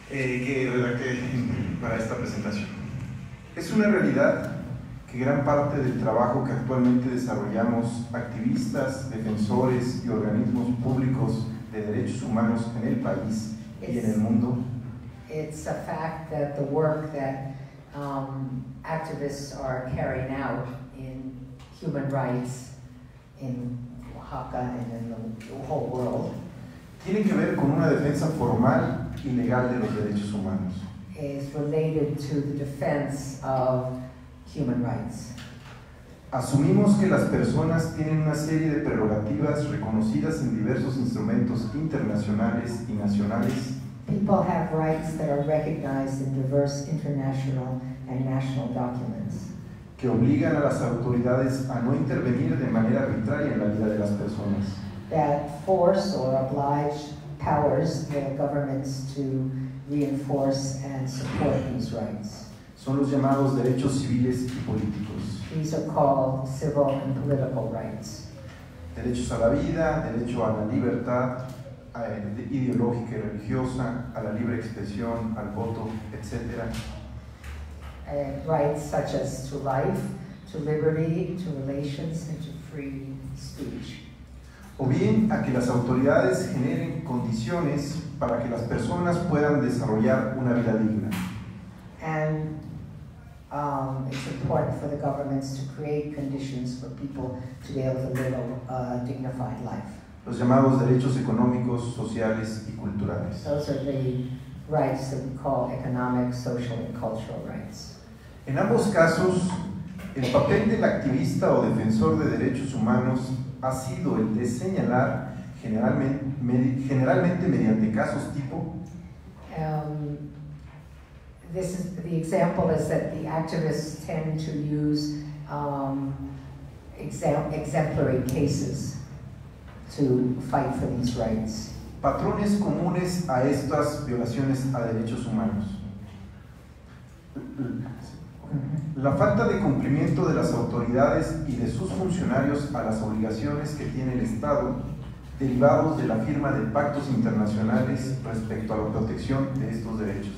que redacté para esta presentación. Es una realidad que gran parte del trabajo que actualmente desarrollamos activistas, defensores y organismos públicos de derechos humanos en el país y en el mundo. It's a fact that the work that activists are carrying out in human rights in Oaxaca and in the whole world tiene que ver con una defensa formal y legal de los derechos humanos. Is related to the defense of human rights. Asumimos que las personas tienen una serie de prerrogativas reconocidas en diversos instrumentos internacionales y nacionales. People have rights that are recognized in diverse international and national documents que obligan a las autoridades a no intervenir de manera arbitraria en la vida de las personas. That force or oblige powers the governments to reinforce and support these rights. Son los llamados derechos civiles y políticos. These are called civil and political rights. Derechos a la vida, derecho a la libertad ideológica y religiosa, a la libre expresión, al voto, etc. Rights such as to life, to liberty, to relations, and to free speech. O bien a que las autoridades generen condiciones para que las personas puedan desarrollar una vida digna. And it's important for the governments to create conditions for people to be able to live a dignified life. Los llamados derechos económicos, sociales y culturales. Those are the rights that we call economic, social, and cultural rights. En ambos casos, el papel del activista o defensor de derechos humanos ha sido el de señalar, generalmente mediante casos tipo. The example is that the activists tend to use exemplary cases to fight for these rights. Patrones comunes a estas violaciones a derechos humanos. La falta de cumplimiento de las autoridades y de sus funcionarios a las obligaciones que tiene el Estado, derivados de la firma de pactos internacionales respecto a la protección de estos derechos.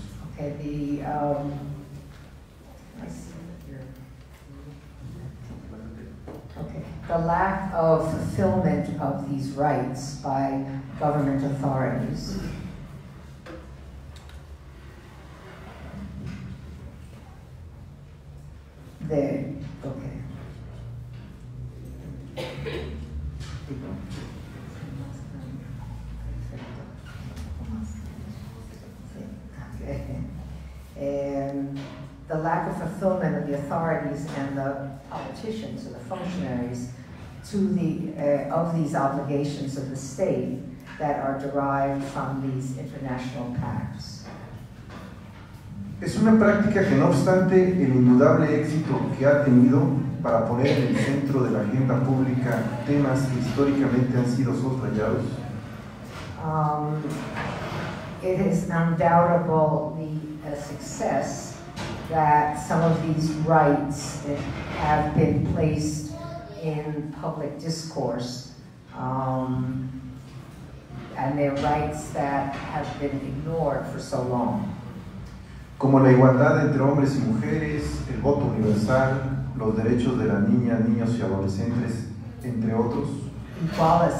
Okay, the lack of fulfillment of these rights by government authorities. Okay. The lack of fulfillment of the authorities and the politicians or the functionaries of these obligations of the state that are derived from these international pacts. Es una práctica que, no obstante el indudable éxito que ha tenido para poner en el centro de la agenda pública temas que históricamente han sido soslayados, it is undoubtedly a success that some of these rights have been placed in public discourse, and they're rights that have been ignored for so long. Como la igualdad entre hombres y mujeres, el voto universal, los derechos de las niñas, niños y adolescentes, entre otros.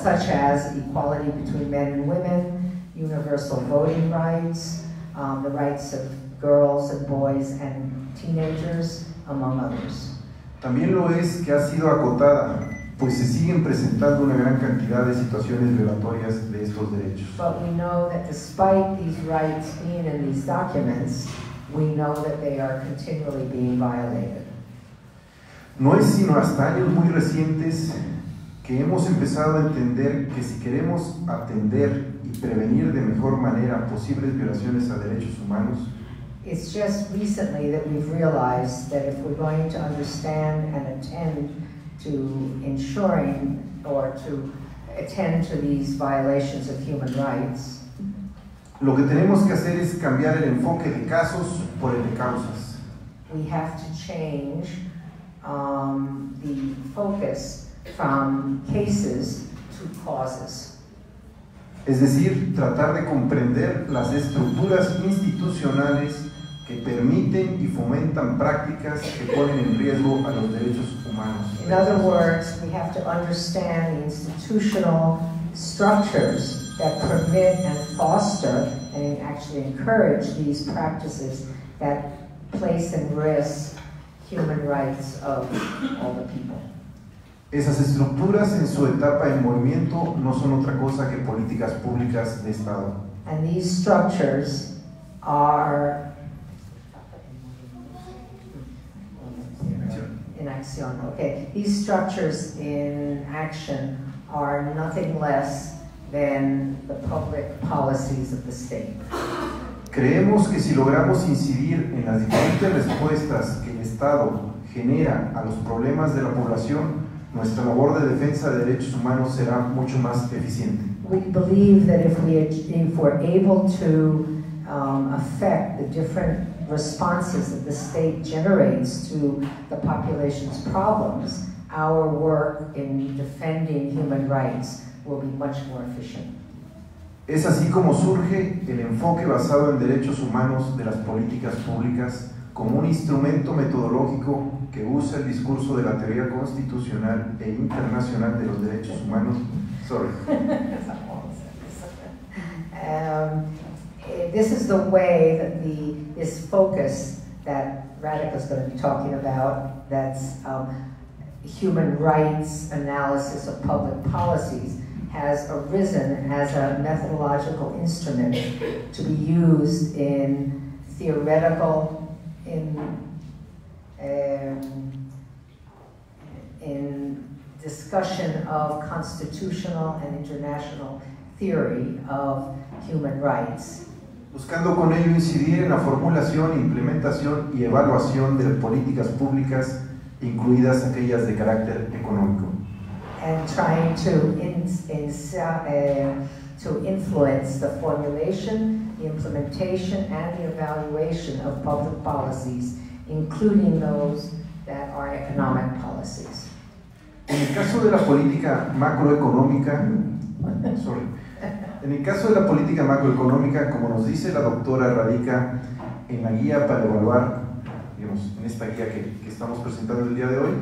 Such as equality between men and women, universal voting rights, the rights of girls and boys and teenagers, among others. También lo es que ha sido acotada, pues se siguen presentando una gran cantidad de situaciones violatorias de estos derechos. But we know that despite these rights being in these documents, we know that they are continually being violated. No es sino hasta años muy recientes que hemos empezado a entender que si queremos atender y prevenir de mejor manera posibles violaciones a derechos humanos, it's just recently that we've realized that if we're going to understand and attend to ensuring or to attend to these violations of human rights, lo que tenemos que hacer es cambiar el enfoque de casos por el de causas. We have to change the focus from cases to causes. es decir, tratar de comprender las estructuras institucionales que permiten y fomentan prácticas que ponen en riesgo a los derechos humanos. In other words, we have to understand the institutional structures that permit and foster and actually encourage these practices that place in risk human rights of all the people. Esas estructuras en su etapa en movimiento no son otra cosa que políticas públicas de Estado. And these structures are in action. Okay, these structures in action are nothing less than the public policies of the state. Creemos que si logramos incidir en las diferentes respuestas que el Estado genera a los problemas de la población, nuestra labor de defensa de derechos humanos será mucho más eficiente. We believe that if we're able to affect the different responses that the state generates to the population's problems, our work in defending human rights will be much more efficient. Es así como surge el enfoque basado en derechos humanos de las políticas públicas como un instrumento metodológico que usa el discurso de la teoría constitucional e internacional de los derechos humanos. This is the way that this focus that Radhika is going to be talking about, that's human rights analysis of public policies, has arisen as a methodological instrument to be used in theoretical, in discussion of constitutional and international theory of human rights. Buscando con ello incidir en la formulación, implementación y evaluación de políticas públicas, incluidas aquellas de carácter económico. And trying to influence the formulation, the implementation, and the evaluation of public policies, including those that are economic policies. En el caso de la política macroeconómica, en el caso de la política macroeconómica, como nos dice la doctora Radhika en la guía para evaluar, digamos, en esta guía que estamos presentando el día de hoy,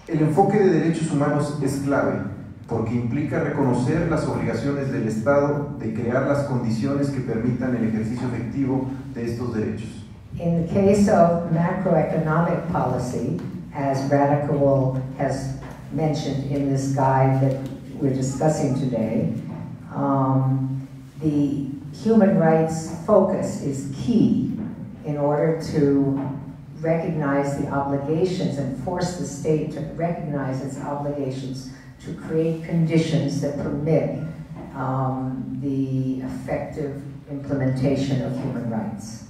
el enfoque de derechos humanos es clave porque implica reconocer las obligaciones del Estado de crear las condiciones que permitan el ejercicio efectivo de estos derechos. In the case of macroeconomic policy, as Radhika has mentioned in this guide that we're discussing today, the human rights focus is key in order to recognize the obligations and force the state to recognize its obligations to create conditions that permit the effective implementation of human rights.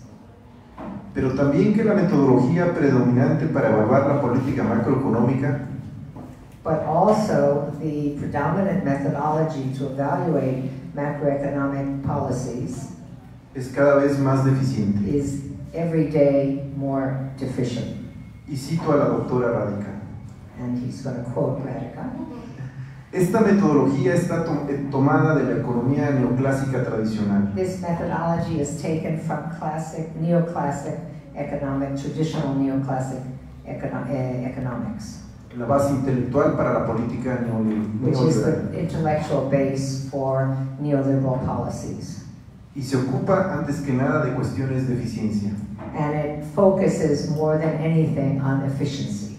Pero también que la metodología predominante para evaluar la política macroeconómica, but also the predominant methodology to evaluate macroeconomic policies es cada vez más deficiente. is every day more deficient. Y cito a la doctora Radhika. And he's going to quote Radhika. Esta metodología está tomada de la economía neoclásica tradicional. This methodology is taken from neoclassic traditional neoclassic economics, La base intelectual para la política which is neoliberal. the intellectual base for neoliberal policies. Y se ocupa antes que nada de cuestiones de eficiencia. And it focuses more than anything on efficiency.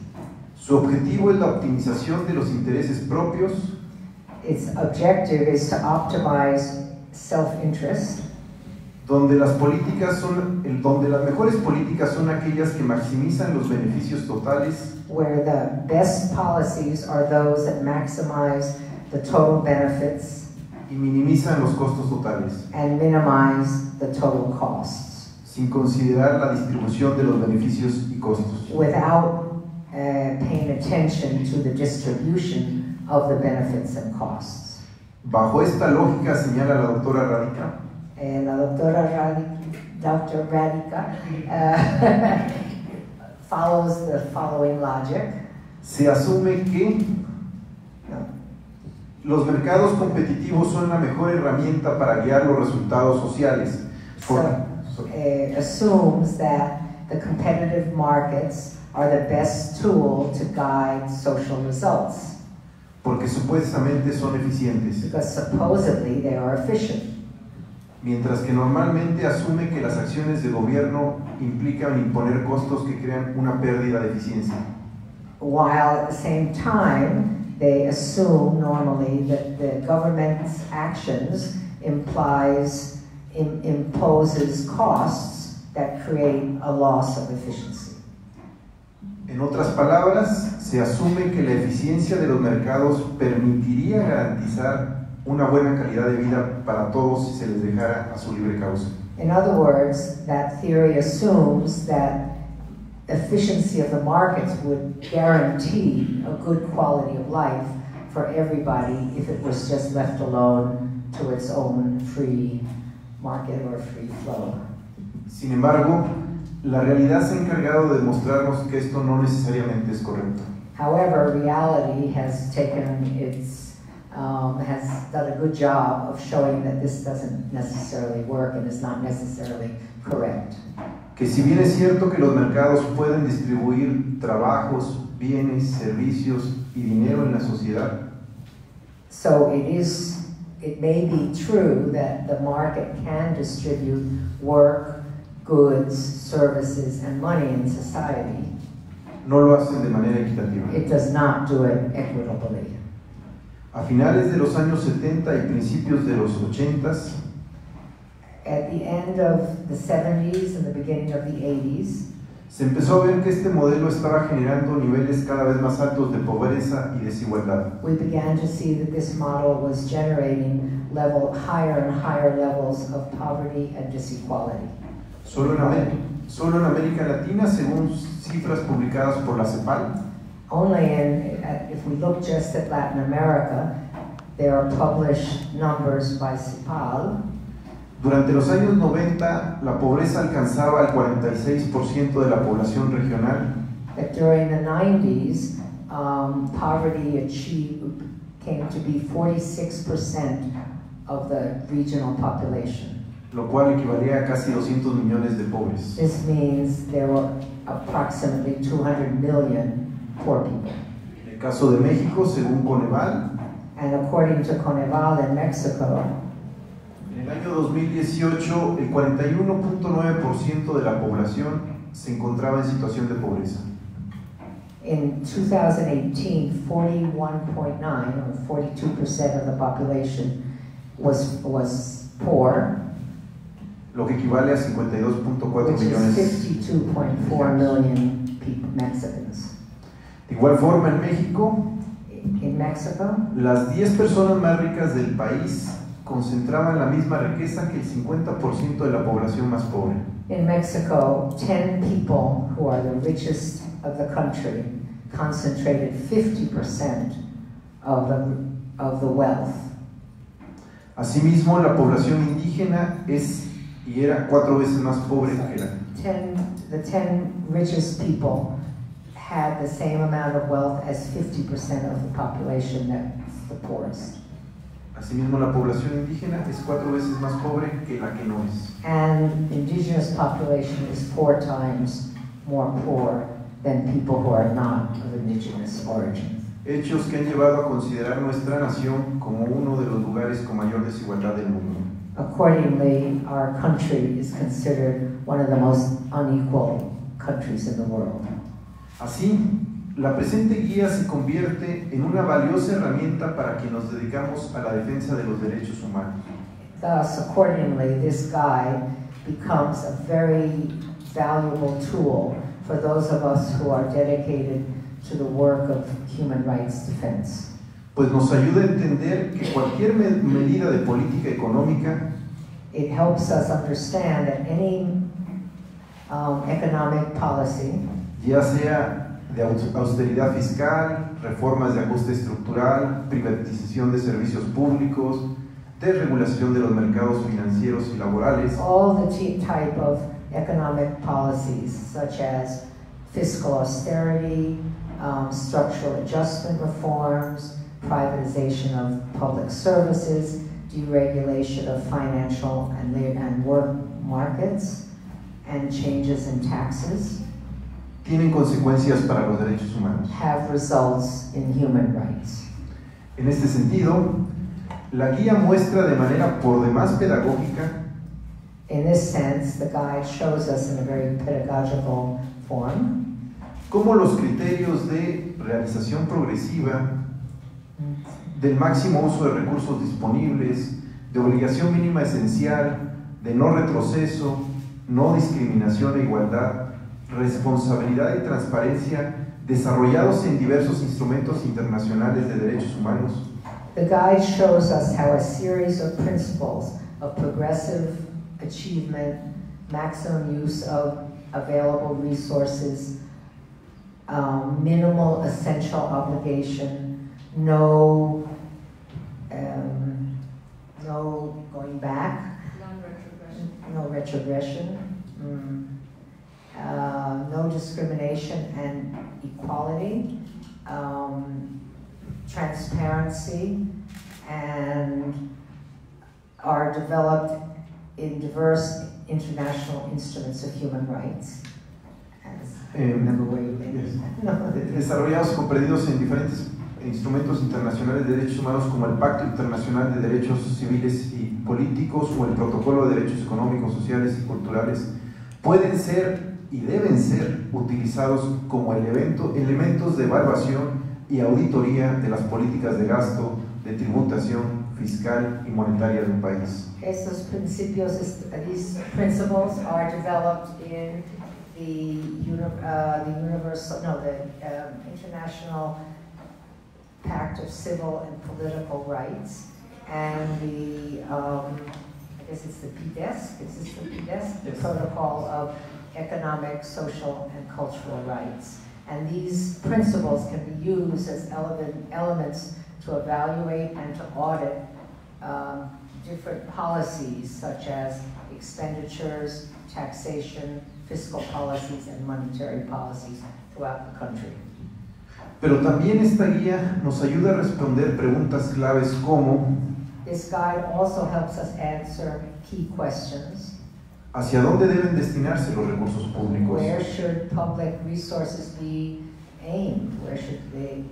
Su objetivo es la optimización de los intereses propios. Its objective is to optimize self-interest, Donde las mejores políticas son aquellas que maximizan los beneficios totales where the best policies are those that maximize the total benefits y minimizan los costos totales, and minimize the total costs, sin considerar la distribución de los beneficios y costos. without paying attention to the distribution of the benefits and costs. Bajo esta lógica, señala la doctora Radhika, Dr. Radhika follows the following logic. se asume que Los mercados competitivos son la mejor herramienta para guiar los resultados sociales. Assumes that the competitive markets are the best tool to guide social results. Porque supuestamente son eficientes. Because supposedly they are efficient. Mientras que normalmente asume que las acciones de gobierno implican imponer costos que crean una pérdida de eficiencia. While at the same time, they assume normally that the government's actions imposes costs that create a loss of efficiency. En otras palabras, se asume que la eficiencia de los mercados permitiría garantizar una buena calidad de vida para todos si se les dejara a su libre causa. In other words, that theory assumes that efficiency of the markets would guarantee a good quality of life for everybody if it was just left alone to its own free market or free flow. Sin embargo, la realidad se ha encargado de mostrarnos que esto no necesariamente es correcto. However, reality has done a good job of showing that this doesn't necessarily work and is not necessarily correct. Que si bien es cierto que los mercados pueden distribuir trabajos, bienes, servicios y dinero en la sociedad, so it may be true that the market can distribute work, goods, services, and money in society. No lo hacen de manera equitativa. It does not do it equitably. A finales de los años 70 y principios de los 80s, at the end of the 70s and the beginning of the 80s, se empezó a ver que este modelo estaba generando niveles cada vez más altos de pobreza y desigualdad. we began to see that this model was generating higher and higher levels of poverty and disequality. Solo en América Latina, según cifras publicadas por la CEPAL, Only if we look just at Latin America, there are published numbers by CIPAL. durante los años 90 la pobreza alcanzaba el 46% de la población regional. That during the 90s, poverty came to be 46% of the regional population. Lo cual equivalía a casi 200 millones de pobres. This means there were approximately 200 million poor people. En el caso de México, según Coneval, And according to Coneval in Mexico, en el año 2018 el 41.9% de la población se encontraba en situación de pobreza. in 2018, 41.9 or 42% of the population was poor, Lo que equivale a 52.4 which millones. is 52.4 million Mexicans. De igual forma, en México, In Mexico, las 10 personas más ricas del país concentraban la misma riqueza que el 50% de la población más pobre. in Mexico, 10 people who are the richest of the country concentrated 50% of the wealth. Asimismo, la población indígena es y era 4 veces más pobre que la. The 10 richest people had the same amount of wealth as 50% of the population that's the poorest. Asimismo, la población indígena es 4 veces más pobre que la que no es. And indigenous population is 4 times more poor than people who are not of indigenous origin. Hechos que han llevado a considerar nuestra nación como uno de los lugares con mayor desigualdad del mundo. Accordingly, our country is considered one of the most unequal countries in the world. Así, la presente guía se convierte en una valiosa herramienta para quienes nos dedicamos a la defensa de los derechos humanos. Thus, accordingly, this guide becomes a very valuable tool for those of us who are dedicated to the work of human rights defense. Pues nos ayuda a entender que cualquier medida de política económica It helps us understand that any economic policy, ya sea de austeridad fiscal, reformas de ajuste estructural, privatización de servicios públicos, desregulación de los mercados financieros y laborales, all the type of economic policies such as fiscal austerity, structural adjustment reforms, privatization of public services, deregulation of financial and work markets, and changes in taxes tienen consecuencias para los derechos humanos. have results in human rights. En este sentido, la guía muestra de manera por demás pedagógica In this sense, the guide shows us in a very pedagogical form cómo los criterios de realización progresiva, del máximo uso de recursos disponibles, de obligación mínima esencial, de no retroceso, no discriminación e igualdad, responsabilidad y transparencia, desarrollados en diversos instrumentos internacionales de derechos humanos, The guide shows us how a series of principles of progressive achievement, maximum use of available resources, minimal essential obligation, no going back, no retrogression, no discrimination and equality, transparency, and are developed in diverse international instruments of human rights. Remember where you desarrollados y comprendidos en diferentes instrumentos internacionales de derechos humanos como el Pacto Internacional de Derechos Civiles y Políticos o el Protocolo de Derechos Económicos, Sociales y Culturales, pueden ser y deben ser utilizados como elementos de evaluación y auditoría de las políticas de gasto, de tributación fiscal y monetaria de un país. Estos principios, these principles are developed in the International Pact of Civil and Political Rights and the, I guess it's the PDESC, is this the PDESC? The Protocol of Economic, Social, and Cultural Rights. And these principles can be used as elements to evaluate and to audit different policies such as expenditures, taxation, fiscal policies, and monetary policies throughout the country. Pero también esta guía nos ayuda a responder preguntas claves como This guide also helps us answer key questions. ¿hacia dónde deben destinarse los recursos públicos? Where should public resources be aimed?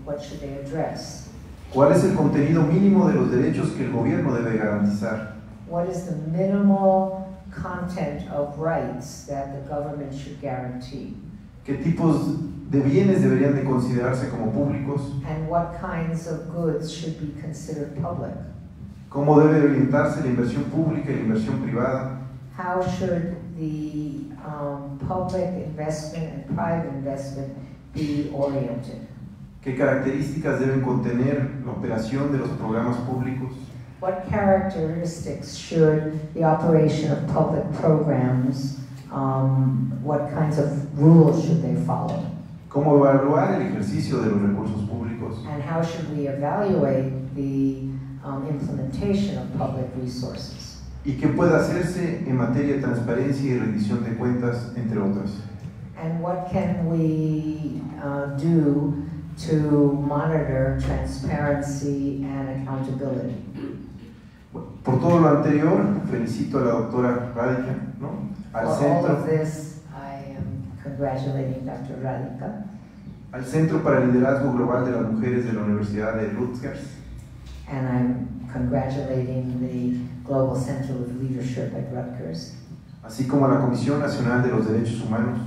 What should they address? ¿Cuál es el contenido mínimo de los derechos que el gobierno debe garantizar? What is the minimal content of rights that the government should guarantee? ¿Qué tipos de bienes deberían de considerarse como públicos? And what kinds of goods should be considered public? ¿Cómo debe orientarse la inversión pública y la inversión privada? How should the public investment and private investment be oriented? ¿Qué características deben contener la operación de los programas públicos? What characteristics should the operation of public programs, what kinds of rules should they follow? ¿Cómo evaluar el ejercicio de los recursos públicos? And how should we evaluate the implementation of public resources? ¿Y qué puede hacerse en materia de transparencia y rendición de cuentas, entre otras? And what can we do to monitor transparency and accountability? Por todo lo anterior, felicito a la doctora Radica, ¿no? For all of this, I am congratulating Dr. Radica. Al Centro para el Liderazgo Global de las Mujeres de la Universidad de Rutgers. And I'm congratulating the Global Center of Leadership at Rutgers, así como a la Comisión Nacional de los Derechos Humanos.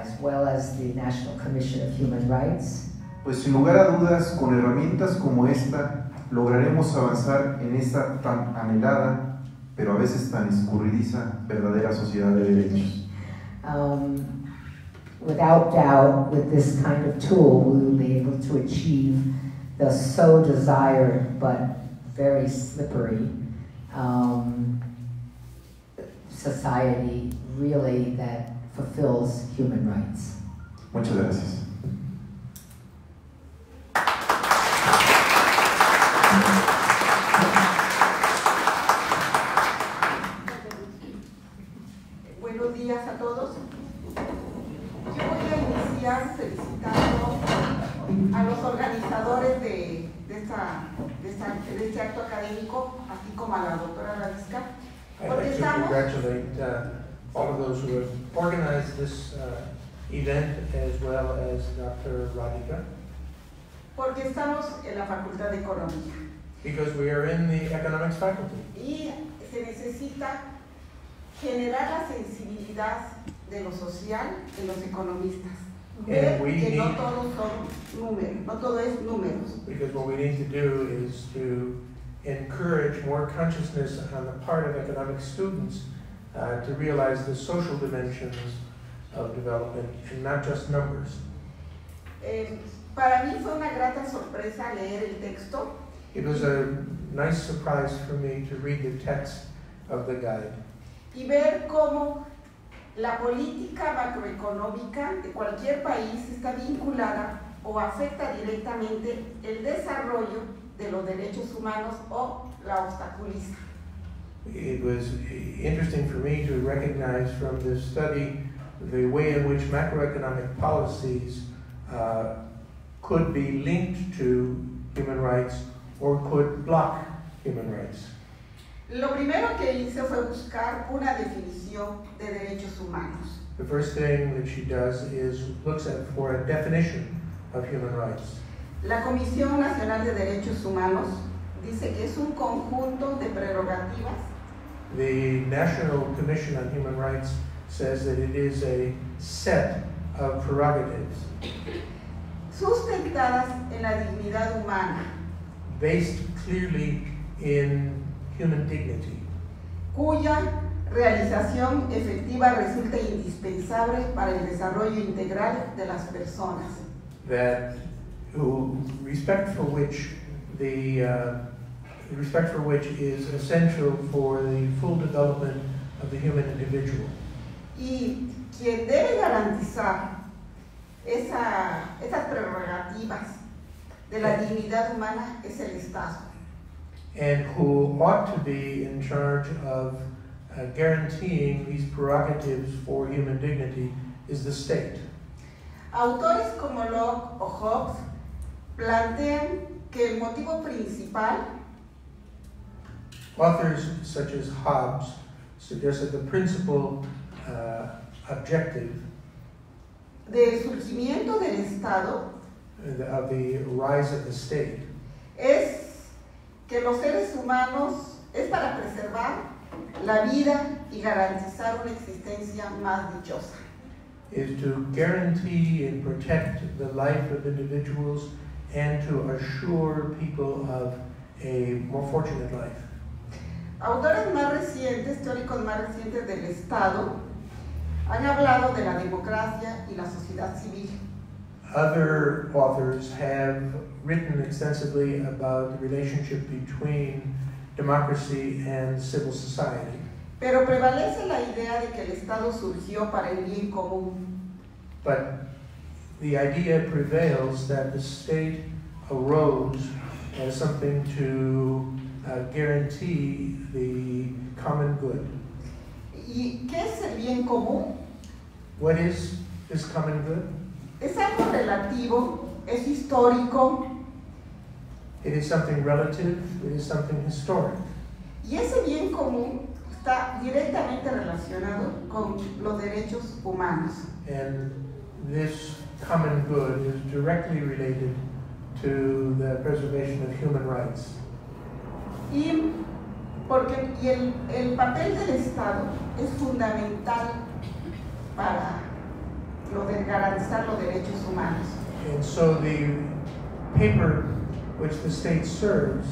as well as the National Commission of Human Rights. Pues sin lugar a dudas, con herramientas como esta, lograremos avanzar en esta tan anhelada, pero a veces tan escurridiza, verdadera sociedad de derechos. Without doubt, with this kind of tool, we will be able to achieve the so desired but very slippery society really that fulfills human rights. Muchas gracias. Buenos días a todos. Yo voy a iniciar felicitando a los organizadores de esta en este acto académico, así como a la doctora Radisca, I'd porque like to estamos, congratulate all of those who have organized this event, as well as Dr. Radhika, porque estamos en la Facultad de Economía because we are in the economics faculty. y se necesita generar la sensibilidad de lo social en los economistas. Ver que no todos son números, no todo es números. Because what we need to do is to encourage more consciousness on the part of economic students to realize the social dimensions of development and not just numbers. Para mí fue una grata sorpresa leer el texto. It was a nice surprise for me to read the text of the guide Y ver cómo la política macroeconómica de cualquier país está vinculada o afecta directamente el desarrollo de los derechos humanos o la obstaculiza. It was interesting for me to recognize from this study the way in which macroeconomic policies could be linked to human rights or could block human rights. Lo primero que hice fue buscar una definición de derechos humanos. The first thing that she does is looks for a definition of human rights. La Comisión Nacional de Derechos Humanos dice que es un conjunto de prerrogativas The National Commission on Human Rights says that it is a set of prerogatives sustentadas en la dignidad humana, based clearly in human dignity, cuya realización efectiva resulta indispensable para el desarrollo integral de las personas. that respect for which is essential for the full development of the human individual. Y quien debe garantizar esas prerrogativas de la dignidad humana es el Estado. And who ought to be in charge of guaranteeing these prerogatives for human dignity is the state. Autores como Locke o Hobbes plantean que el motivo principal Authors such as Hobbes suggest that the principal objective del surgimiento del Estado of the rise of the state es que los seres humanos es para preservar la vida y garantizar una existencia más dichosa. is to guarantee and protect the life of individuals and to assure people of a more fortunate life. Autores más recientes, teóricos más recientes del Estado, han hablado de la democracia y la sociedad civil. Other authors have written extensively about the relationship between democracy and civil society. Pero prevalece la idea de que el Estado surgió para el bien común. But the idea prevails that the state arose as something to guarantee the common good. ¿Y qué es el bien común? What is this common good? Es algo relativo, es histórico, It is something relative, it is something historic. y ese bien común está directamente relacionado con los derechos humanos. And this common good is directly related to the preservation of human rights. Y el papel del Estado es fundamental para garantizar los derechos humanos. And so the paper which the state serves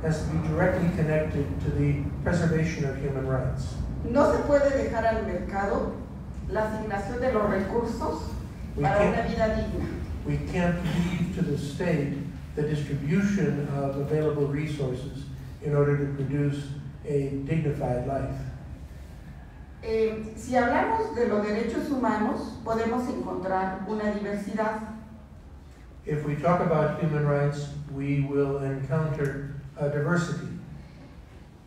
has to be directly connected to the preservation of human rights. No se puede dejar al mercado la asignación de los recursos para una vida digna. We can't leave to the state the distribution of available resources in order to produce a dignified life. Si hablamos de los derechos humanos, podemos encontrar una diversidad. If we talk about human rights, we will encounter a diversity.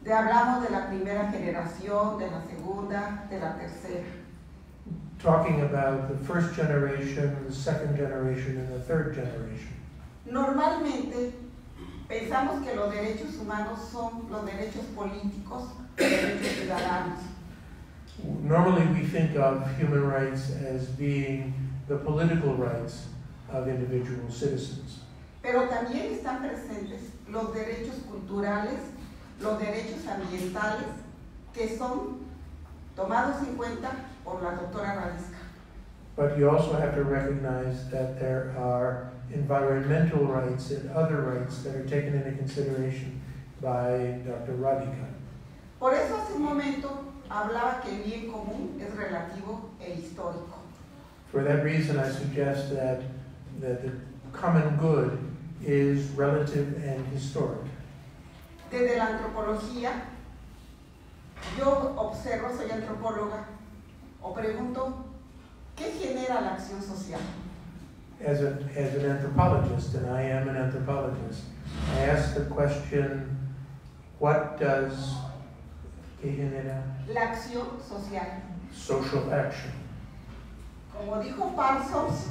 Hablamos de la primera generación, de la segunda, de la tercera. Talking about the first generation, the second generation, and the third generation. Normalmente pensamos que los derechos humanos son los derechos políticos, los derechos ciudadanos. Normally we think of human rights as being the political rights of individual citizens. Pero también están presentes los derechos culturales, los derechos ambientales, que son tomados en cuenta por la doctora Radiska. But you also have to recognize that there are environmental rights and other rights that are taken into consideration by Dr. Radica. Por eso hace un momento hablaba que el bien común es relativo e histórico. For that reason, I suggest that the common good is relative and historic. Desde la antropología, yo observo, soy antropóloga, o pregunto, ¿qué genera la acción social? As an anthropologist, and I am an anthropologist, I ask the question, what does ¿qué genera? La acción social. Social action. Como dijo Parsons,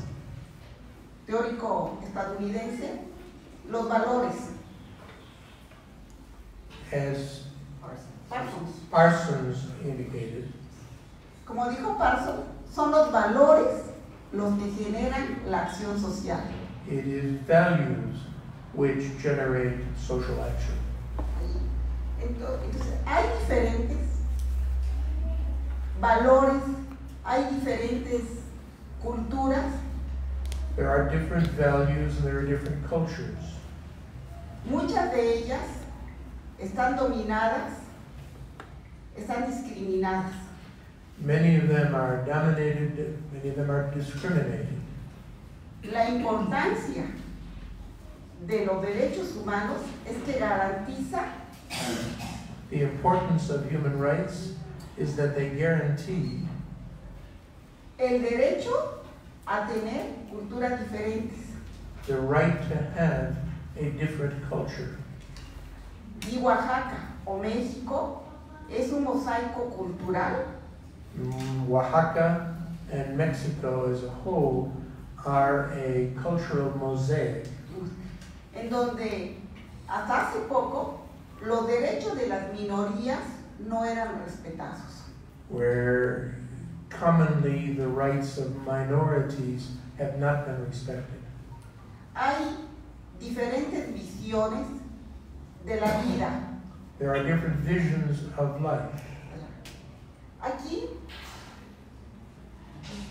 teórico estadounidense, los valores. As Parsons. indicated, Como dijo Parsons, son los valores los que generan la acción social. it is values which generate social action. Entonces, hay diferentes valores, hay diferentes culturas. There are different values and there are different cultures. Muchas de ellas están dominadas, están discriminadas. Many of them are dominated, many of them are discriminated. La importancia de los derechos humanos es que garantiza The importance of human rights is that they guarantee el derecho a tener culturas diferentes. the right to have a different culture. Y Oaxaca o México es un mosaico cultural Oaxaca and Mexico as a whole are a cultural mosaic en donde hasta hace poco los derechos de las minorías no eran respetados. where commonly the rights of minorities have not been respected. Hay diferentes visiones de la vida. There are different visions of life. Aquí,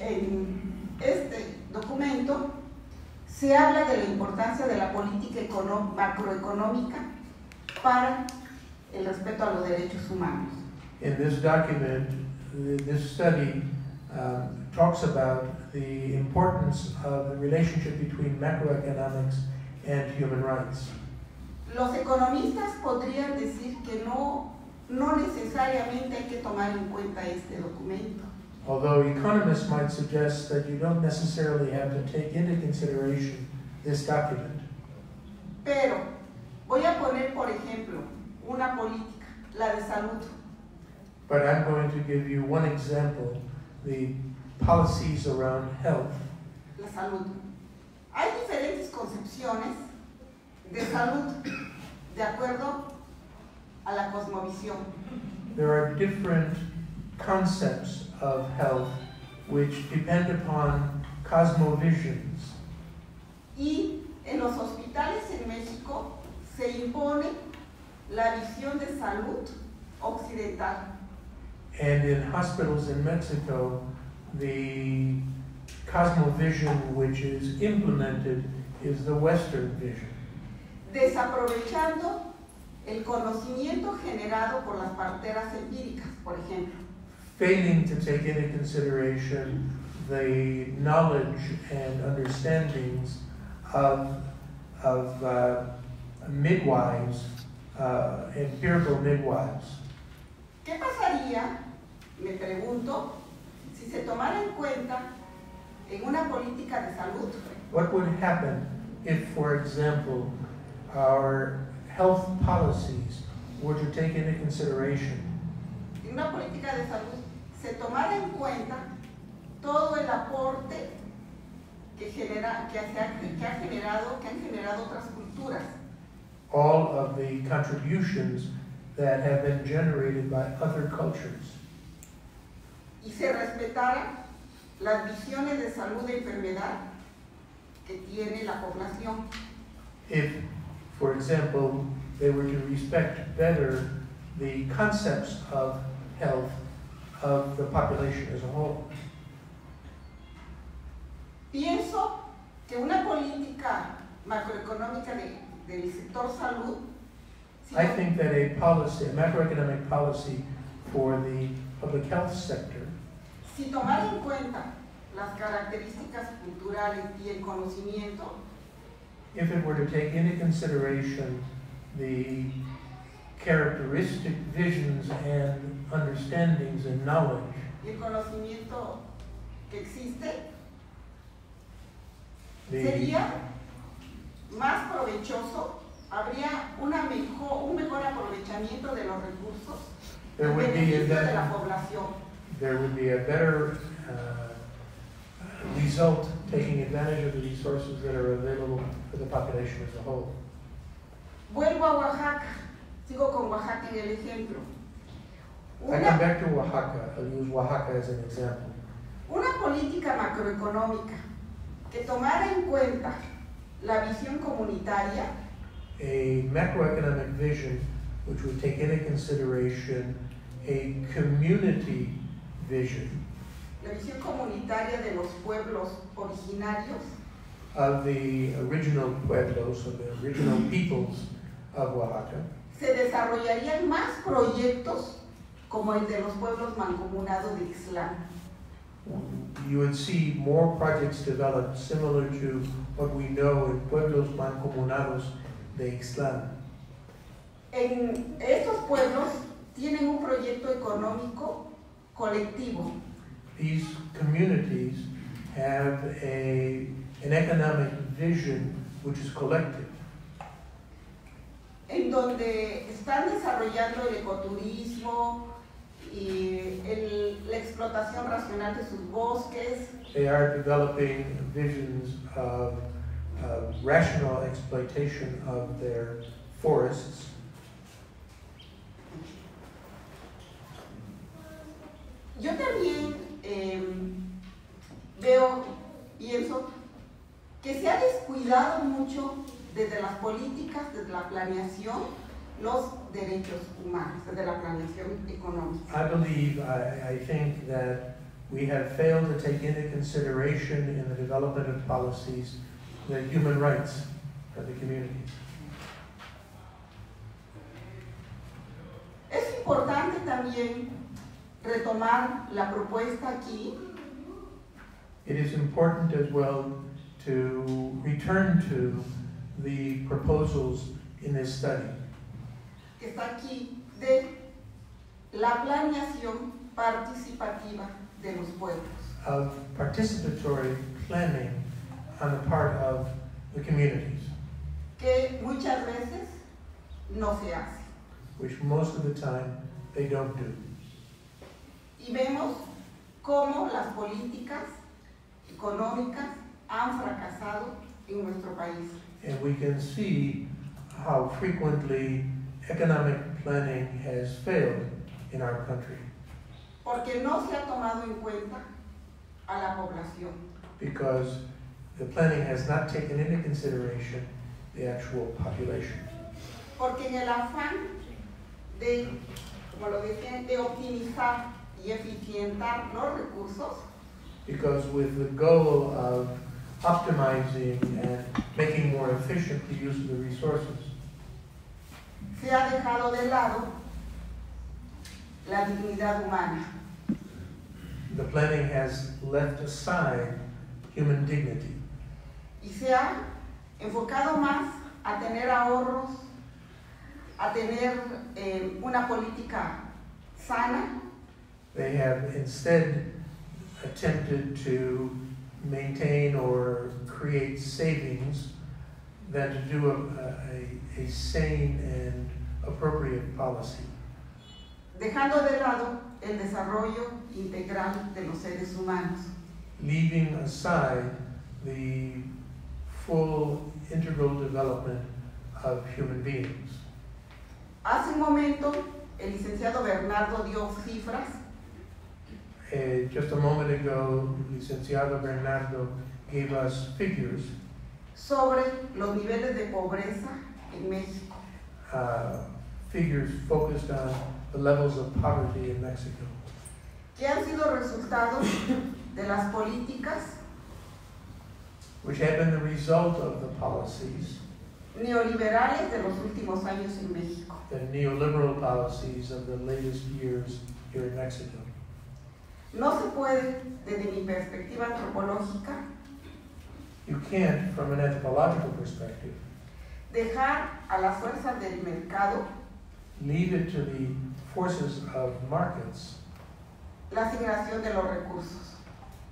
en este documento, se habla de la importancia de la política macroeconómica para el respeto a los derechos humanos. In this document, this study talks about the importance of the relationship between macroeconomics and human rights. Los economistas podrían decir que no necesariamente hay que tomar en cuenta este documento. Although economists might suggest that you don't necessarily have to take into consideration this document. Pero voy a poner, por ejemplo, una política, la de salud. But I'm going to give you one example, the policies around health. La salud. Hay diferentes concepciones de salud de acuerdo a la cosmovisión. There are different concepts of health which depend upon cosmovisions. Y en los hospitales en México se impone la visión de salud occidental. And in hospitals in Mexico, the cosmovision which is implemented is the Western vision, Desaprovechando el conocimiento generado por las parteras empíricas, por ejemplo. failing to take into consideration the knowledge and understandings of midwives, empirical midwives. ¿Qué pasaría, me pregunto, si se tomara en cuenta en una política de salud What would happen if, for example, our health policies were to take into consideration en una política de salud se tomara en cuenta todo el aporte que han generado otras culturas? all of the contributions that have been generated by other cultures. Y se respetara las visiones de salud y enfermedad que tiene la población. If, for example, they were to respect better the concepts of health of the population as a whole. Pienso que una política macroeconómica del sector salud, I think that a macroeconomic policy for the public health sector, si tomara en cuenta las características culturales y el conocimiento, if it were to take into consideration the characteristic visions and understandings and knowledge, y el conocimiento que existe, the, sería más provechoso, habría un mejor aprovechamiento de los recursos, there en would be beneficio a de la better, población. there would be a better result taking advantage of the resources that are available for the population as a whole. Vuelvo a Oaxaca, sigo con Oaxaca en el ejemplo. I come back to Oaxaca. I'll use Oaxaca as an example. Una política macroeconómica que tomara en cuenta la visión comunitaria, A macroeconomic vision which would take into consideration a community vision la visión comunitaria de los pueblos originarios, of the original pueblos, of the original peoples of Oaxaca, se desarrollarían más proyectos como el de los pueblos mancomunados de Ixtlán. you would see more projects developed similar to what we know in pueblos mancomunados de Ixtlán. En estos pueblos tienen un proyecto económico colectivo. These communities have an economic vision which is collective, en donde están desarrollando el ecoturismo y la explotación racional de sus bosques, They are developing visions of rational exploitation of their forests. Yo también pienso que se ha descuidado mucho desde las políticas, desde la planeación, los derechos humanos, desde la planeación económica. I think that we have failed to take into consideration in the development of policies the human rights of the communities. Es importante también retomar la propuesta aquí It is important as well to return to the proposals in this study que está aquí de la planeación participativa de los pueblos, of participatory planning on the part of the communities, que muchas veces no se hace. which most of the time they don't do. Y vemos cómo las políticas económicas han fracasado en nuestro país. And we can see how frequently economic planning has failed in our country Porque no se ha tomado en cuenta a la población. because the planning has not taken into consideration the actual population. Porque en el afán de, como lo decía, de optimizar y eficientar los recursos, Because with the goal of optimizing and making more efficient the use of the resources, se ha dejado de lado la dignidad humana. the planning has left aside human dignity. Y se ha enfocado más a tener ahorros, a tener una política sana, They have instead attempted to maintain or create savings than to do a sane and appropriate policy, dejando de lado el desarrollo integral de los seres humanos. leaving aside the full integral development of human beings. Hace un momento, el licenciado Bernardo dio cifras Just a moment ago, Licenciado Bernardo gave us figures sobre los niveles de pobreza en México. Figures focused on the levels of poverty in Mexico, ¿Qué han sido resultados de las políticas which have been the result of the policies, neoliberales de los últimos años en México? the neoliberal policies of the latest years here in Mexico? No se puede, desde mi perspectiva antropológica, You can't, from an anthropological perspective, dejar a las fuerzas del mercado leave it to the forces of markets, la asignación de los recursos.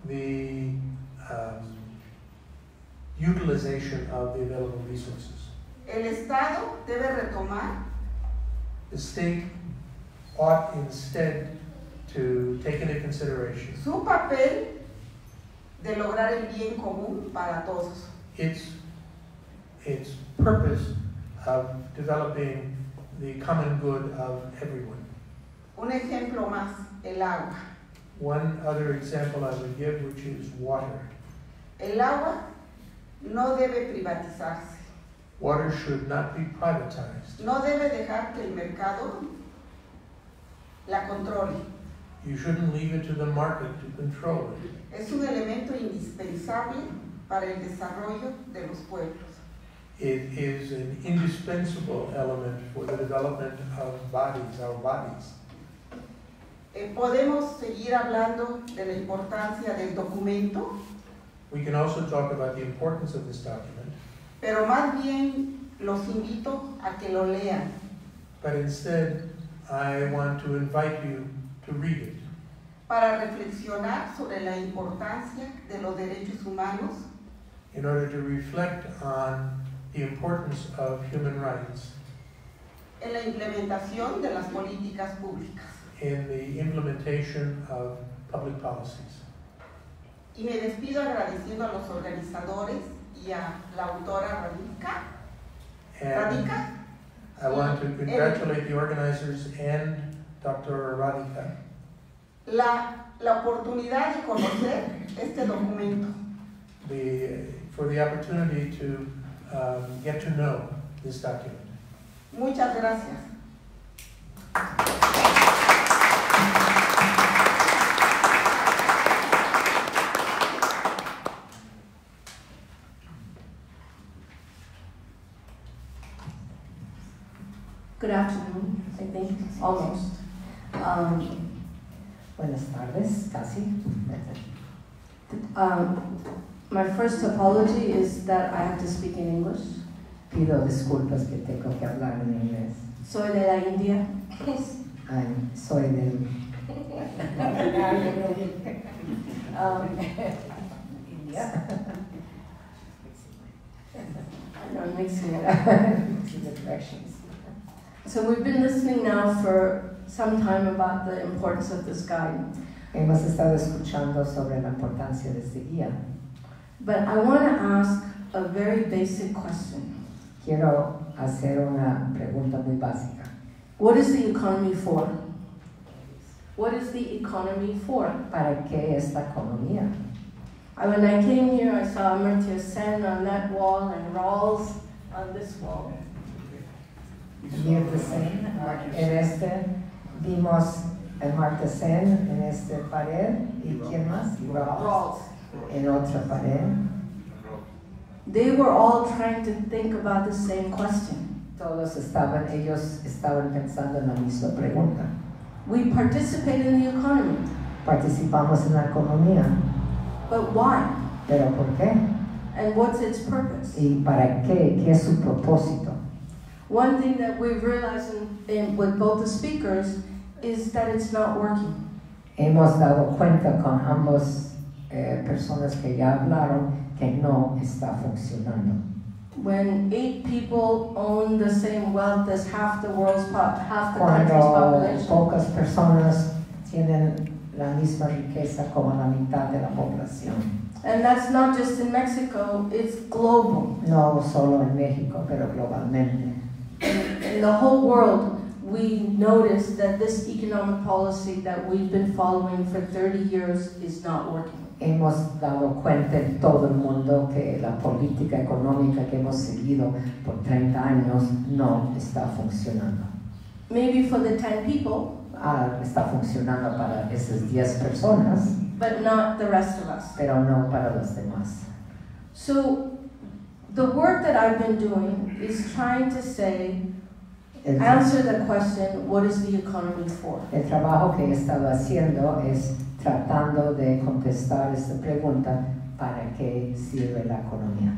the utilization of the available resources. El Estado debe retomar The state ought instead to take into consideration su papel de lograr el bien común para todos. its purpose of developing the common good of everyone. Un ejemplo más, el agua. One other example I would give, which is water. El agua no debe privatizarse. Water should not be privatized. No debe dejar que el mercado la controle. You shouldn't leave it to the market to control it. Es un elemento indispensable para el desarrollo de los pueblos. It is an indispensable element for the development of bodies, our bodies. Podemos seguir hablando de la importancia del documento, We can also talk about the importance of this document, pero más bien los invito a que lo lean. but instead I want to invite you to read it Para reflexionar sobre la importancia de los derechos humanos in order to reflect on the importance of human rights en la implementación de las políticas públicas. in the implementation of public policies. Y me despido agradeciendo a los organizadores y a la autora Radica. And I want to congratulate the organizers and Dr. Radhika La oportunidad de conocer este documento. for the opportunity to get to know this document. Muchas gracias. Good afternoon, I think, almost. Buenas tardes, casi. My first apology is that I have to speak in English. Pido disculpas que tengo que hablar en inglés. Soy de la India. Soy del... India. I'm mixing it up. Mixing the directions. So we've been listening now for some time about the importance of this guide. Hemos estado escuchando sobre la importancia de este guía. But I want to ask a very basic question. Quiero hacer una pregunta muy básica. What is the economy for? What is the economy for? ¿Para qué esta economía? When I came here, I saw Amartya Sen on that wall and Rawls on this wall. Amartya Sen, en este vimos Amartya Sen en este pared y quién más? Rawls en otra pared. They were all trying to think about the same question. Ellos estaban pensando en la misma pregunta. We participate in the economy. Participamos en la economía. But why? ¿Pero por qué? And what's its purpose? ¿Y para qué? ¿Qué es su propósito? One thing that we've realized with both the speakers is that it's not working. Hemos dado cuenta con ambas personas que ya hablaron que no está funcionando. When 8 people own the same wealth as half the country's Cuando population. pocas personas tienen la misma riqueza como la mitad de la población. And that's not just in Mexico, it's global. No solo en México, pero globalmente. In the whole world, we notice that this economic policy that we've been following for 30 years is not working. Hemos dado cuenta en todo el mundo que la política económica que hemos seguido por 30 años no está funcionando. Maybe for the 10 people, Está funcionando para esas 10 personas, but not the rest of us. pero no para los demás. So the work that I've been doing is trying to say, El, answer the question, what is the economy for? el trabajo que he estado haciendo es tratando de contestar esta pregunta: ¿para qué sirve la economía?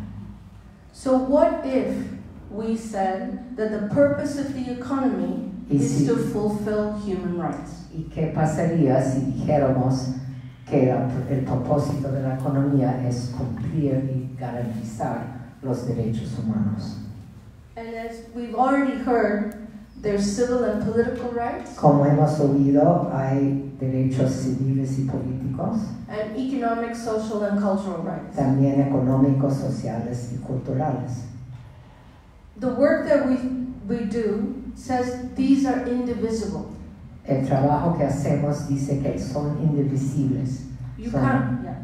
So what if we said that the purpose of the economy is to fulfill human rights? ¿Y qué pasaría si dijéramos que el propósito de la economía es cumplir y garantizar los derechos humanos? And as we've already heard, there's civil and political rights Como hemos oído, hay derechos civiles y políticos, and economic, social, and cultural rights. también económicos, sociales y culturales. The work that we do says these are indivisible. El trabajo que hacemos dice que son indivisibles. You Son- can't, yeah,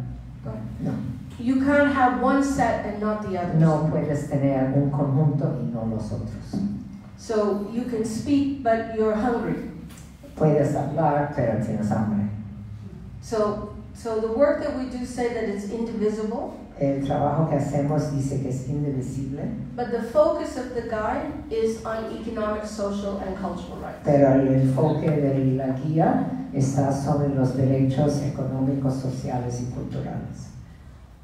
go ahead. No, You can't have one set and not the others. no puedes tener un conjunto y no los otros. So you can speak, but you're hungry. Puedes hablar, pero tienes hambre. So the work that we do say that it's indivisible, El trabajo que hacemos dice que es indivisible, but the focus of the guide is on economic, social, and cultural rights. pero el enfoque de la guía está sobre los derechos económicos, sociales y culturales.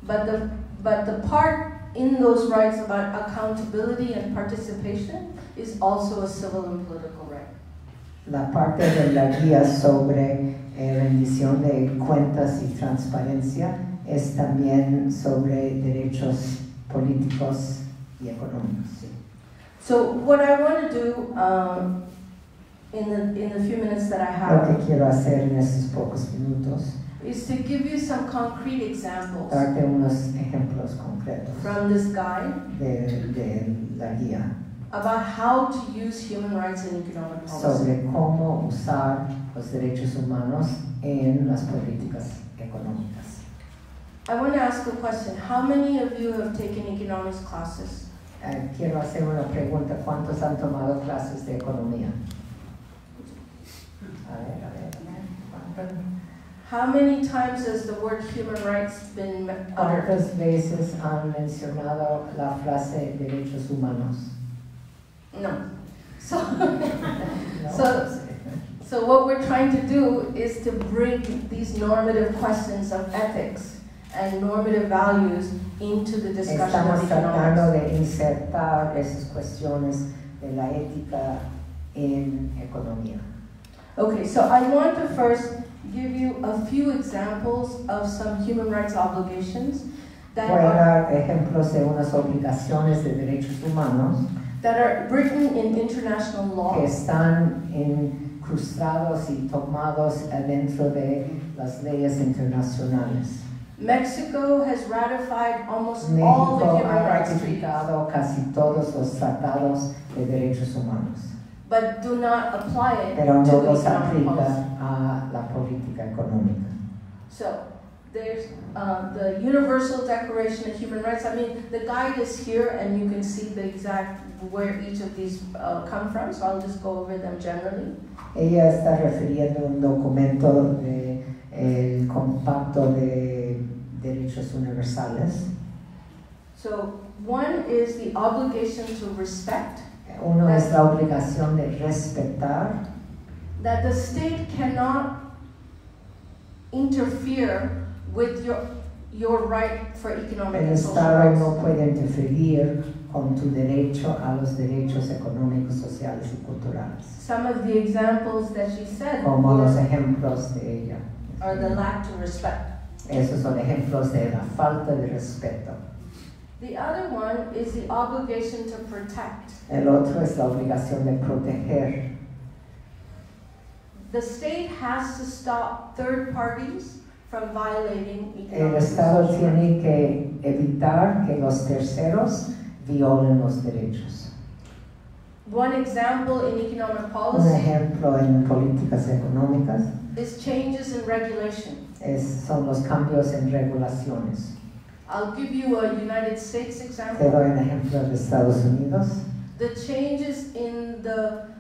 But the part in those rights about accountability and participation is also a civil and political right. La parte de la guía sobre rendición de cuentas y transparencia es también sobre derechos políticos y económicos. So what I want to do in the few minutes that I Lo que have quiero hacer en estos pocos minutos is to give you some concrete examples darte unos ejemplos concretos from this guide de la guía about how to use human rights in economic policy. sobre cómo usar los derechos humanos en las políticas económicas. I want to ask a question. How many of you have taken economics classes? Quiero hacer una pregunta: ¿cuántos han tomado clases de economía? A ver. How many times has the word human rights been uttered? ¿Cuántas veces han mencionado la frase derechos humanos? No. So, No. so what we're trying to do is to bring these normative questions of ethics and normative values into the discussion Estamos of tratando economics. de insertar esas cuestiones de la ética en economía. Okay, so I want to first give you a few examples of some human rights obligations that Voy a are, dar ejemplos de unas obligaciones de derechos humanos that are written in international que law. están incrustados y tomados adentro de las leyes internacionales. Mexico has ratified almost all the México human ha rights treaties, ratificado casi todos los tratados de derechos humanos, but do not apply it pero to no los economic policy. aplica a la política económica. So there's the Universal Declaration of Human Rights. I mean, the guide is here, and you can see the exact where each of these come from. So I'll just go over them generally. Ella está refiriendo un documento de el Compacto de Derechos Universales. So one is the obligation to respect, Uno es la obligación de respetar, that the state cannot interfere with your right for economic el and social Estado rights. no puede interferir con tu derecho a los derechos económicos, sociales y culturales. Some of the examples that she said Como los were, ejemplos de ella. are the lack to respect. Esos son ejemplos de la falta de respeto. The other one is the obligation to protect. El otro es la obligación de proteger. The state has to stop third parties from violating El economic Estado and social tiene que evitar que los terceros violen los derechos. One example in economic Un policy ejemplo en políticas económicas is changes in regulation. son los cambios en regulaciones. I'll give you a United States Te example. doy un ejemplo de Estados Unidos. The changes in the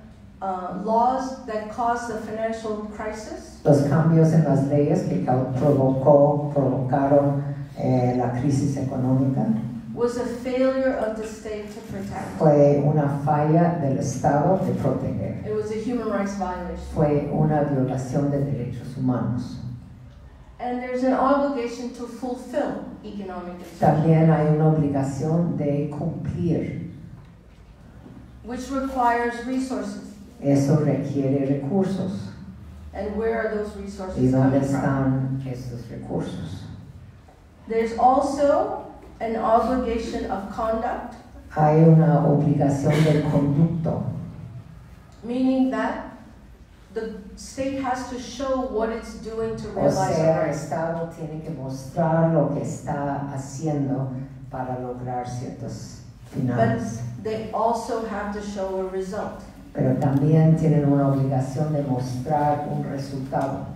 laws that caused the financial crisis Los cambios en las leyes que provocaron la crisis económica was a failure of the state to protect. fue una falla del Estado de proteger. It was a human rights violation. Fue una violación de derechos humanos. And there's an obligation to fulfill economic and social, También hay una obligación de cumplir. which requires resources. Eso requiere recursos. And where are those ¿Y resources dónde coming from? están estos recursos? There's also an obligation of conduct, Hay una obligación del conducto, meaning that the state has to show what it's doing to o realize sea, the el right. Estado tiene que mostrar lo que está haciendo para lograr ciertos finales. They also have to show a result. Pero también tienen una obligación de mostrar un resultado.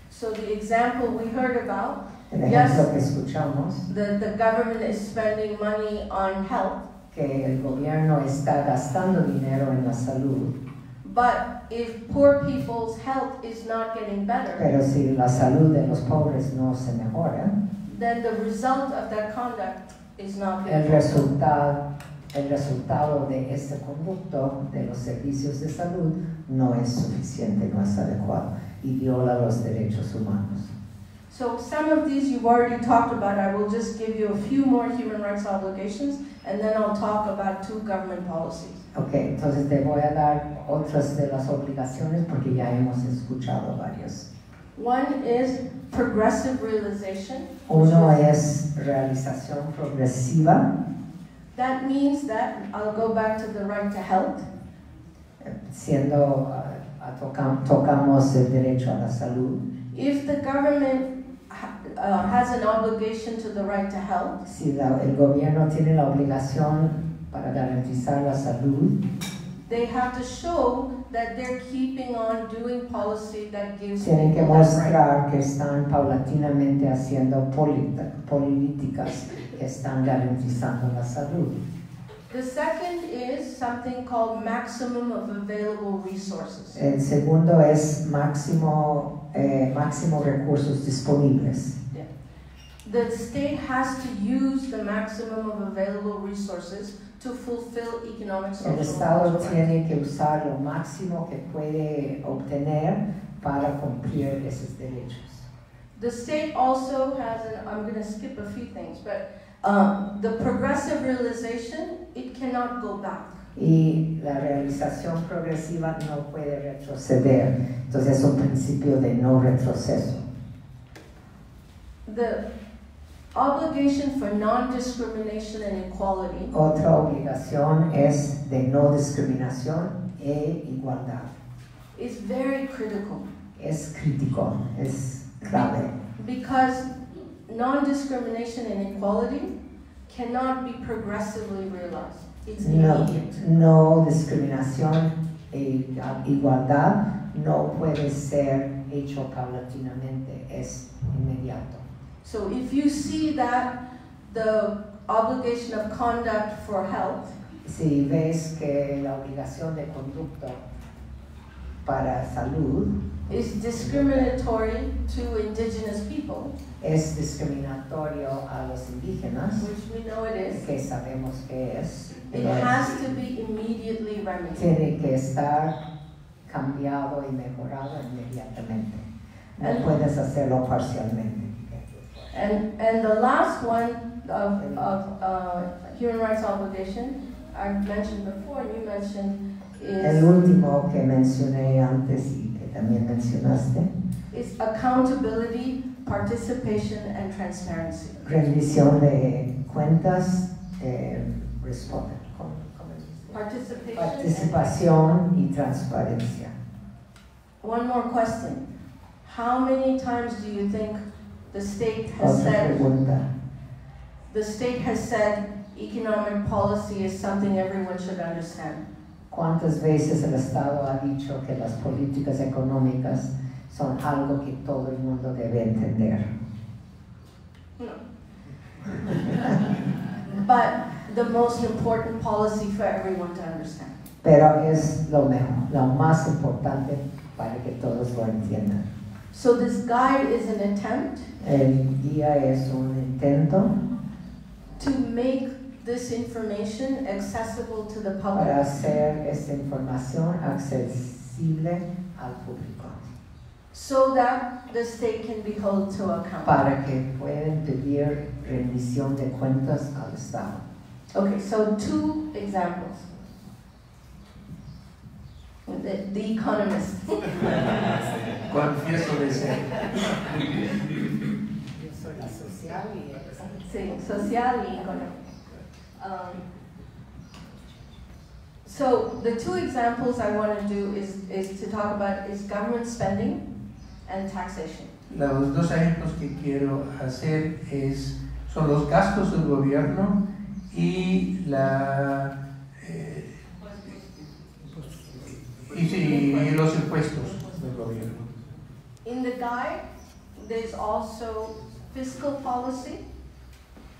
So the example we heard about, El ejemplo Yes. que escuchamos, that the government is spending money on health, que el gobierno está gastando dinero en la salud, but if poor people's health is not getting better, pero si la salud de los pobres no se mejora, then the result of that conduct is not being el fulfilled. resultado de este conducto de los servicios de salud no es suficiente, no es adecuado y viola los derechos humanos. So some of these you've already talked about. I will just give you a few more human rights obligations, and then I'll talk about 2 government policies. Ok, entonces te voy a dar otras de las obligaciones porque ya hemos escuchado varios. One is progressive realization. Uno es realización progresiva, That means that, I'll go back to the right to health. tocamos el derecho a la salud. If the government has an obligation to the right to health, Si el gobierno tiene la obligación para garantizar la salud, they have to show that they're keeping on doing policy that gives tienen que people that right. mostrar que están paulatinamente haciendo políticas que están garantizando la salud. The second is something called maximum of available resources. El segundo es máximo recursos disponibles. The state has to use the maximum of available resources to fulfill economic, social, El and Estado cultural rights. tiene que usar lo máximo que puede obtener para cumplir esos derechos. The state also has, I'm going to skip a few things, but the progressive realization, it cannot go back. Y la realización progresiva no puede retroceder. Entonces es un principio de no retroceso. The obligation for non-discrimination and equality Otra obligación es de no discriminación e igualdad. is very critical Es crítico, es clave. because non-discrimination and equality cannot be progressively realized. It's immediate. No discriminación e igualdad no puede ser hecho paulatinamente, es inmediato. So if you see that the obligation of conduct for health Si ves que la obligación de conducta para salud is discriminatory to indigenous people, es discriminatorio a los indígenas, which we know it is, que sabemos que es, it pero has to be immediately remedied. tiene que estar cambiado y mejorado inmediatamente. No And- puedes hacerlo parcialmente. And the last one of human rights obligation, I mentioned before, and you mentioned, El is último que mencioné antes y que también mencionaste, accountability, participation, and transparency. rendición de cuentas, Participation. participación y transparencia. one more question. How many times do you think the state has Otra said, pregunta. the state has said economic policy is something everyone should understand? ¿Cuántas veces el Estado ha dicho que las políticas económicas son algo que todo el mundo debe entender? No. But the most important policy for everyone to understand. Pero es lo mejor, lo más importante para que todos lo entiendan. So this guide is an attempt El guía es un intento to make this information accessible to the para public. hacer esta información accesible al público, So that the state can be held to account. para que puedan pedir rendición de cuentas al Estado. Okay, so 2 examples. The Economist. Confieso de ser. Yo soy la social y Sí, social y económico. So the 2 examples I want to do is to talk about is government spending and taxation. Los dos ejemplos que quiero hacer son los gastos del gobierno y y los impuestos del gobierno. In the guide, there's also fiscal policy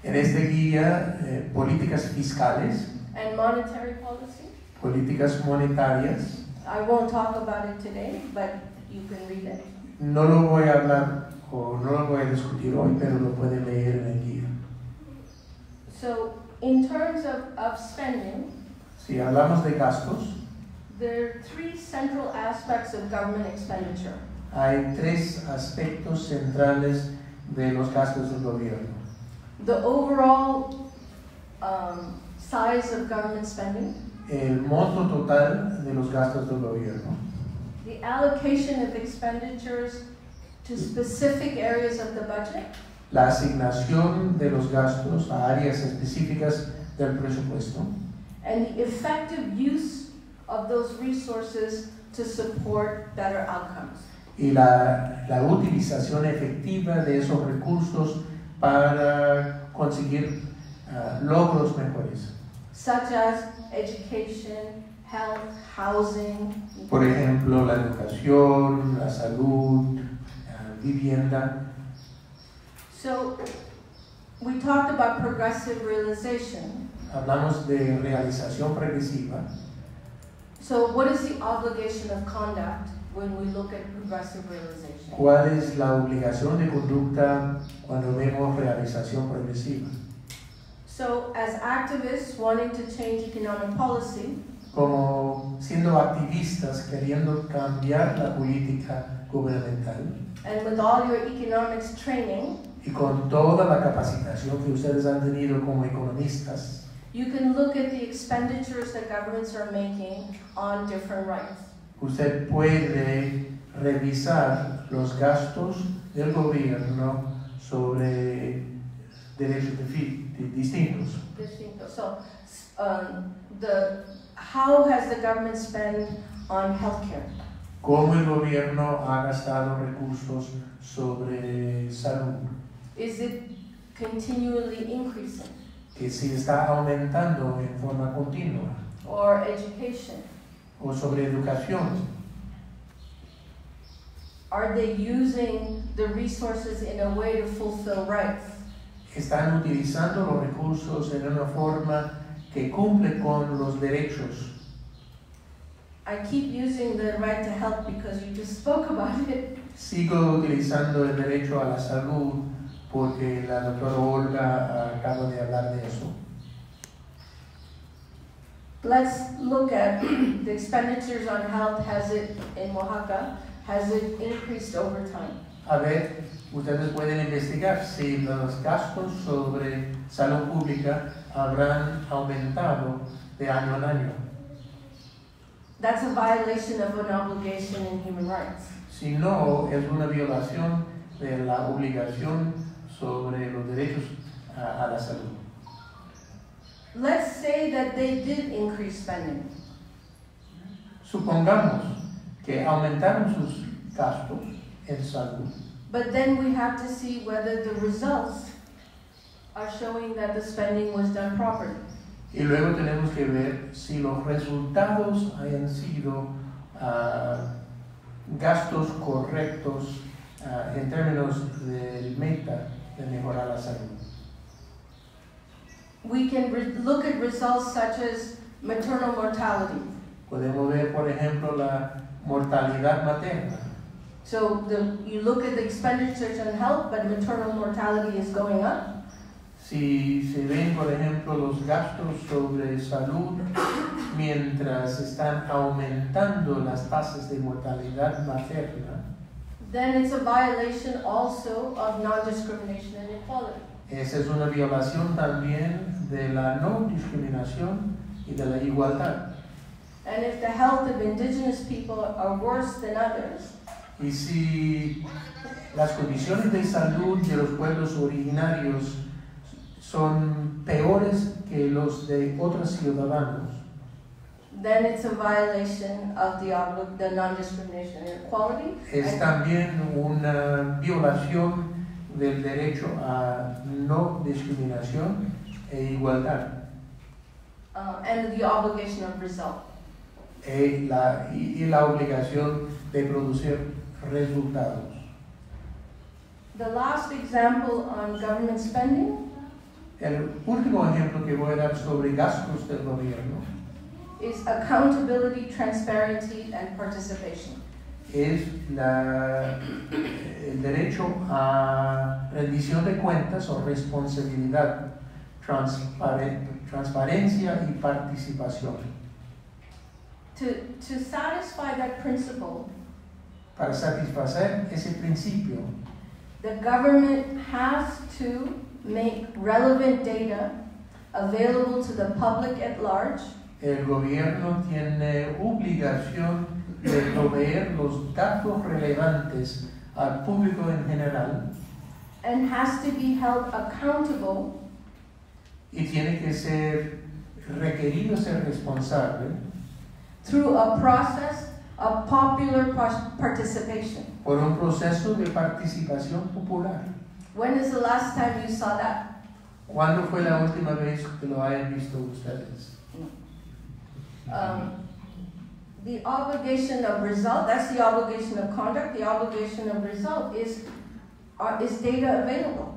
En este guía, políticas fiscales, and monetary policy. políticas monetarias. I won't talk about it today, but you can read it. No lo voy a hablar o no lo voy a discutir hoy, pero lo pueden leer en el guía. So in terms of spending, Si hablamos de gastos, there are 3 central aspects of government expenditure. hay 3 aspectos centrales de los gastos del gobierno. The overall size of government spending, El monto total de los gastos del gobierno, the allocation of expenditures to specific areas of the budget, la asignación de los gastos a áreas específicas del presupuesto and the effective use of those resources to support better outcomes. y la utilización efectiva de esos recursos para conseguir logros mejores. Such as education, health, housing. Por ejemplo, la educación, la salud, vivienda. So we talked about progressive realization. Hablamos de realización progresiva. So what is the obligation of conduct when we look at progressive realization? ¿Cuál es la obligación de conducta cuando vemos realización progresiva? So as activists wanting to change economic policy, Como siendo activistas queriendo cambiar la política gubernamental and with all your economics training, y con toda la capacitación que ustedes han tenido como economistas, you can look at the expenditures that governments are making on different rights. usted puede revisar los gastos del gobierno sobre derechos distintos. So how has the government spent on healthcare? ¿Cómo el gobierno ha gastado recursos sobre salud? Is it continually increasing? Que si está aumentando en forma continua. Or education? O sobre educación. Are they using the resources in a way to fulfill rights? Están utilizando los recursos en una forma que cumple con los derechos. I keep using the right to health because you just spoke about it. Sigo utilizando el derecho a la salud porque la doctora Olga acaba de hablar de eso. Let's look at the expenditures on health. Has it, in Oaxaca, has it increased over time? A ver, ustedes pueden investigar si los gastos sobre salud pública habrán aumentado de año en año. That's a violation of an obligation in human rights. Si no, es una violación de la obligación sobre los derechos a la salud. Let's say that they did increase spending. Supongamos que aumentaron sus gastos en salud. But then we have to see whether the results are showing that the spending was done properly. Y luego tenemos que ver si los resultados hayan sido gastos correctos en términos del meta de mejorar la salud. We can look at results such as maternal mortality. Podemos ver, por ejemplo, la mortalidad materna. So you look at the expenditures on health, but maternal mortality is going up. Si se ven, por ejemplo, los gastos sobre salud mientras están aumentando las tasas de mortalidad materna, then it's a violation also of non-discrimination and equality. esa es una violación también de la no discriminación y de la igualdad. And if the health of indigenous people are worse than others, Y si las condiciones de salud de los pueblos originarios son peores que los de otros ciudadanos, then it's a violation of the non-discrimination and equality. es también una violación del derecho a no discriminación e igualdad. And the obligation of result. Y la obligación de producir resultados. The last example on government spending El último ejemplo que voy a dar sobre gastos del gobierno is accountability, transparency, and participation. es el derecho a rendición de cuentas o responsabilidad, transparencia y participación. To satisfy that principle, Para satisfacer ese principio, the government has to make relevant data available to the public at large, el gobierno tiene obligación de proveer los datos relevantes al público en general and has to be held accountable y tiene que ser requerido ser responsable through a process of popular participation. por un proceso de participación popular. When is the last time you saw that? ¿Cuándo fue la última vez que lo hayan visto ustedes? The obligation of result, that's the obligation of conduct. The obligation of result is data available.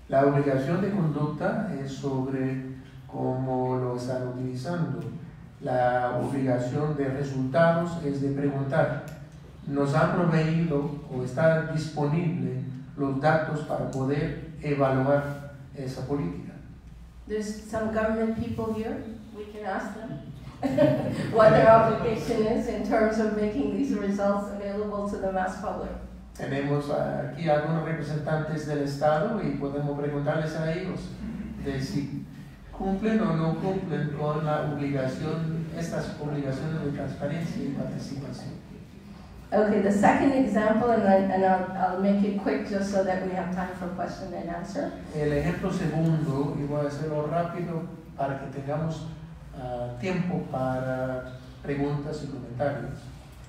La obligación de conducta es sobre cómo lo están utilizando. La obligación de resultados es de preguntar, ¿nos han proveído o está disponible los datos para poder evaluar esa política? There's some government people here. We can ask them what their obligation is in terms of making these results available to the mass public. Tenemos aquí algunos representantes del Estado y podemos preguntarles a ellos de si cumplen o no cumplen con la obligación, estas obligaciones de transparencia y participación. Okay, the second example, and I'll make it quick just so that we have time for question and answer. El ejemplo segundo, y voy a hacerlo rápido para que tengamos tiempo para preguntas y comentarios,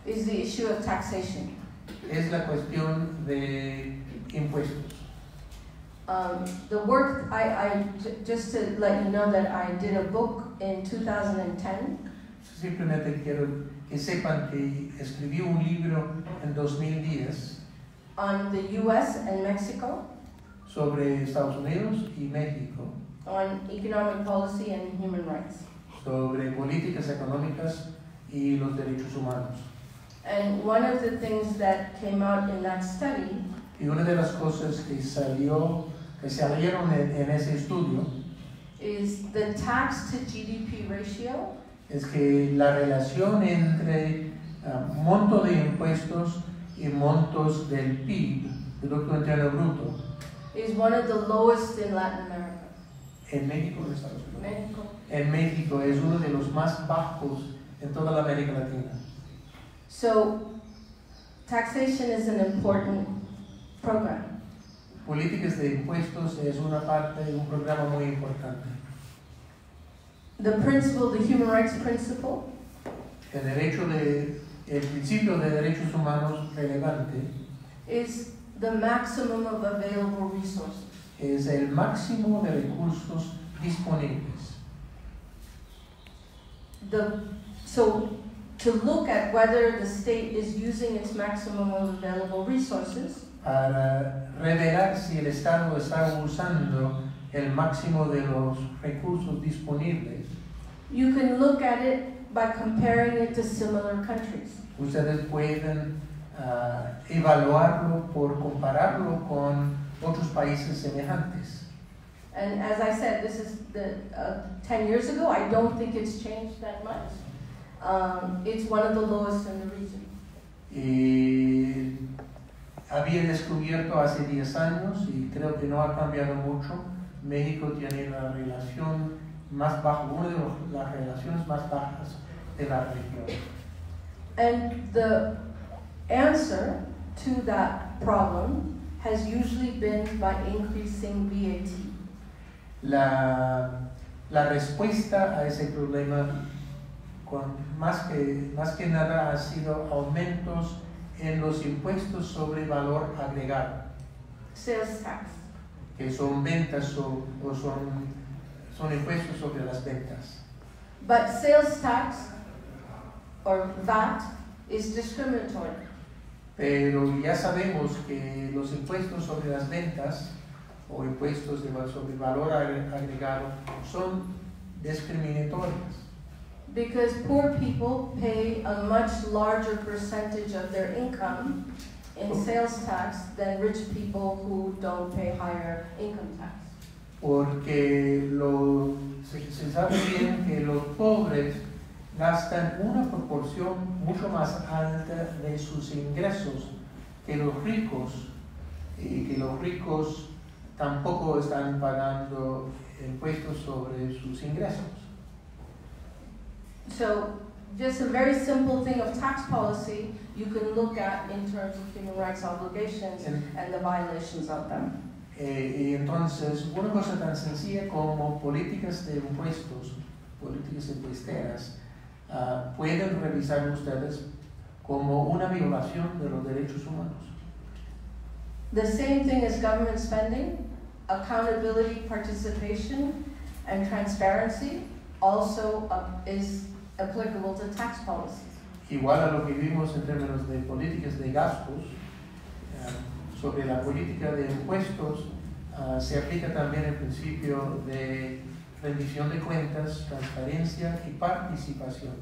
Is the issue of taxation. es la cuestión de impuestos. The work, just to let you know that I did a book in 2010 Simplemente quiero que sepan que escribí un libro en 2010 on the US and Mexico sobre Estados Unidos y México, on economic policy and human rights. sobre políticas económicas y los derechos humanos. And one of the things that came out in that study Y una de las cosas que salieron en ese estudio is the tax to GDP ratio es que la relación entre monto de impuestos y montos del PIB, Producto Interno Bruto, is one of the lowest in Latin America. en México o Estados Unidos. Mexico. En México es uno de los más bajos en toda la América Latina. So taxation is an important program. Políticas de impuestos es una parte de un programa muy importante. The principle, the human rights principle, El derecho de el principio de derechos humanos relevante is the maximum of available resources. es el máximo de recursos disponibles. So to look at whether the state is using its maximum of available resources, Para revelar si el Estado está usando el máximo de los recursos disponibles, you can look at it by comparing it to similar countries. ustedes pueden evaluarlo por compararlo con otros países semejantes. And as I said, this is 10 years ago. I don't think it's changed that much. It's one of the lowest in the region. Y había descubierto hace 10 años, y creo que no ha cambiado mucho, México tiene la relación más baja, una de las relaciones más bajas de la región. And the answer to that problem has usually been by increasing VAT. La respuesta a ese problema más que nada ha sido aumentos en los impuestos sobre valor agregado, Sales tax. que son ventas o son impuestos sobre las ventas. But sales tax, or VAT, is discriminatory. Pero ya sabemos que los impuestos sobre las ventas o impuestos sobre valor agregado son discriminatorios. Because poor people pay a much larger percentage of their income in sales tax than rich people who don't pay higher income tax. Porque se sabe bien que los pobres gastan una proporción mucho más alta de sus ingresos que los ricos, y que los ricos tampoco están pagando impuestos sobre sus ingresos. So, just a very simple thing of tax policy you can look at in terms of human rights obligations and the violations of them. Y entonces, una cosa tan sencilla como políticas de impuestos, políticas impuesteras, pueden revisar ustedes como una violación de los derechos humanos. The same thing as government spending, accountability, participation, and transparency also is applicable to tax policies. Igual a lo que vimos en términos de políticas de gastos, sobre la política de impuestos, se aplica también el principio de rendición de cuentas, transparencia y participación.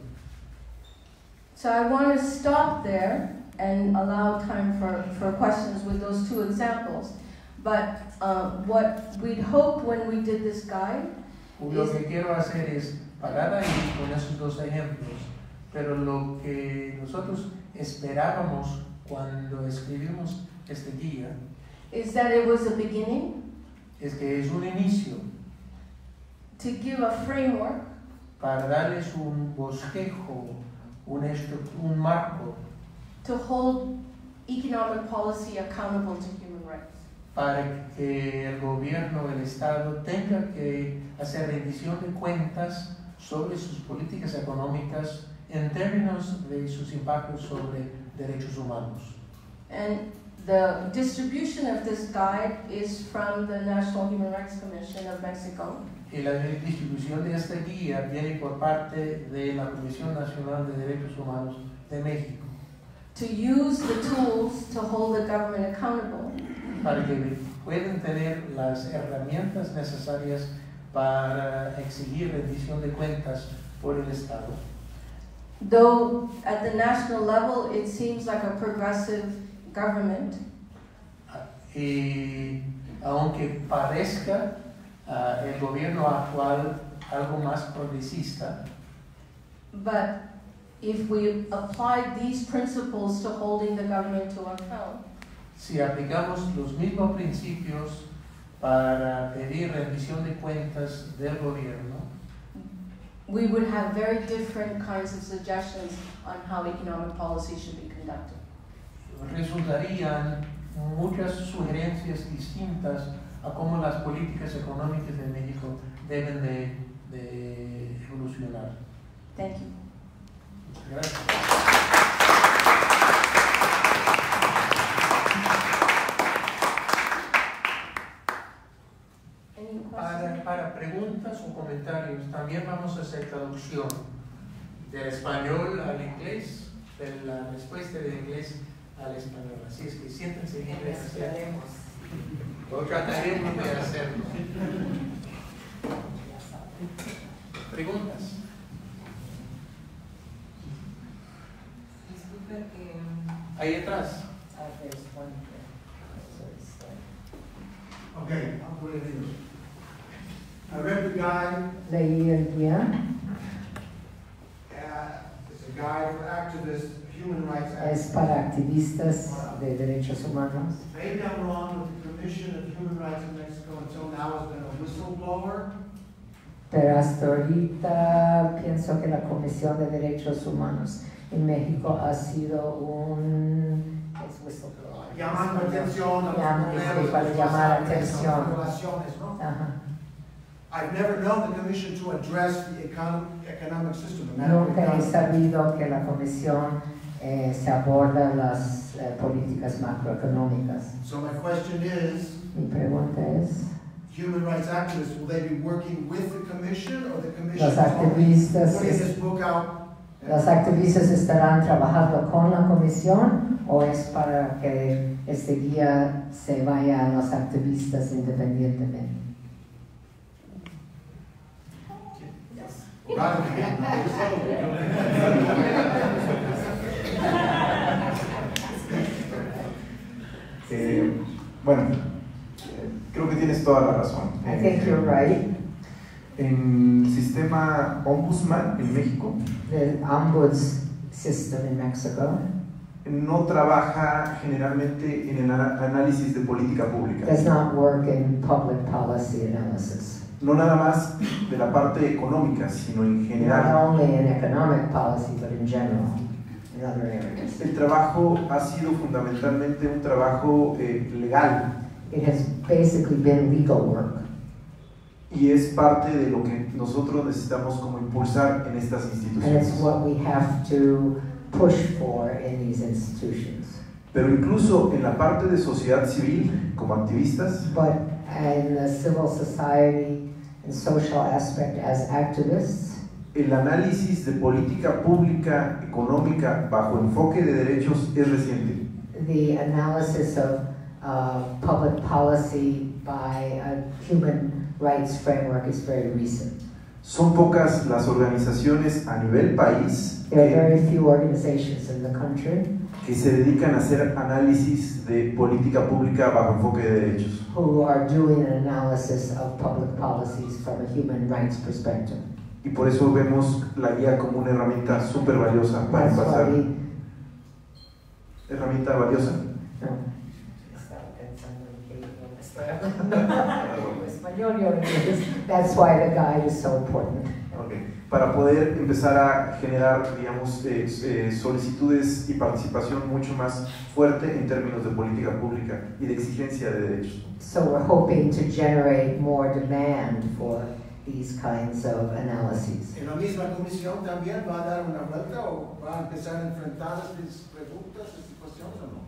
So I want to stop there and allow time for questions with those two examples. But what we'd hoped when we did this guide Lo que quiero hacer es parar ahí con esos dos ejemplos, pero lo que nosotros esperábamos cuando escribimos este guía is that it was a beginning es que es un inicio to give a framework para darles un bosquejo, un marco to hold economic policy accountable to human rights. para que el gobierno, el Estado, tenga que hacer rendición de cuentas sobre sus políticas económicas en términos de sus impactos sobre derechos humanos. And the distribution of this guide is from the National Human Rights Commission of Mexico. Y la distribución de esta guía viene por parte de la Comisión Nacional de Derechos Humanos de México, To use the tools to hold the government accountable. para que puedan tener las herramientas necesarias para exigir rendición de cuentas por el Estado. Though at the national level it seems like a progressive government, Y aunque parezca el gobierno actual algo más progresista, but if we apply these principles to holding the government to account, si aplicamos los mismos principios para pedir rendición de cuentas del gobierno, we would have very different kinds of suggestions on how economic policy should be conducted. resultarían muchas sugerencias distintas a cómo las políticas económicas de México deben de evolucionar. Thank you. Muchas gracias. para preguntas o comentarios. También vamos a hacer traducción del español al inglés, de la respuesta del inglés al español. Así es que siéntense libres de hacerlo. Lo trataremos de hacerlo. ¿Preguntas? Ahí atrás. Okay, I'll put it in. I read the guide. Leí el guía. It's a guide for activists, human rights Es activists. para activistas de derechos humanos. Maybe I'm wrong, but the Commission of Human Rights in Mexico until now has been a whistleblower. Pero hasta ahorita pienso que la Comisión de Derechos Humanos en México ha sido un whistleblower. Llamando atención a los Sí, problemas para de llamar las atención. relaciones, ¿no? Ajá. I've never known the Commission to address the economic system. the Nunca he macroeconomic- sabido que la Comisión se aborda las políticas macroeconómicas. So my question is, Mi pregunta es, human rights activists, will they be working with the Commission or the Commission los is only activistas, putting this book out? los activistas estarán trabajando con la Comisión o es para que este guía se vaya a los activistas independientemente? Bueno, creo que tienes toda la razón. I think you're right. En el sistema Ombudsman en México The ombuds system in Mexico no trabaja generalmente en el análisis de política pública. does not work in public policy analysis. No nada más de la parte económica, sino en Not general. only in economic policy, but in general, in other areas. El trabajo ha sido fundamentalmente un trabajo legal It has basically been legal work. y es parte de lo que nosotros necesitamos como impulsar en estas And it's instituciones. what we have to push for in these institutions. Pero incluso en la parte de sociedad civil, como activistas, But in the civil society and social aspect as activists, el análisis de política pública económica bajo enfoque de derechos es reciente. the analysis of public policy by a human rights framework is very recent. Son pocas las organizaciones a nivel país There are very few organizations in the country que se dedican a hacer análisis de política pública bajo enfoque de derechos. who are doing an analysis of public policies from a human rights perspective. Y por eso vemos la guía como una herramienta súper valiosa para That's pasar. why Herramienta valiosa. no. Español y inglés. That's why the guide is so important. Ok. Para poder empezar a generar, digamos, solicitudes y participación mucho más fuerte en términos de política pública y de exigencia de derechos. So we're hoping to generate more demand for these kinds of analyses. ¿En la misma comisión también va a dar una vuelta o va a empezar a enfrentar estas preguntas, estas cuestiones o no?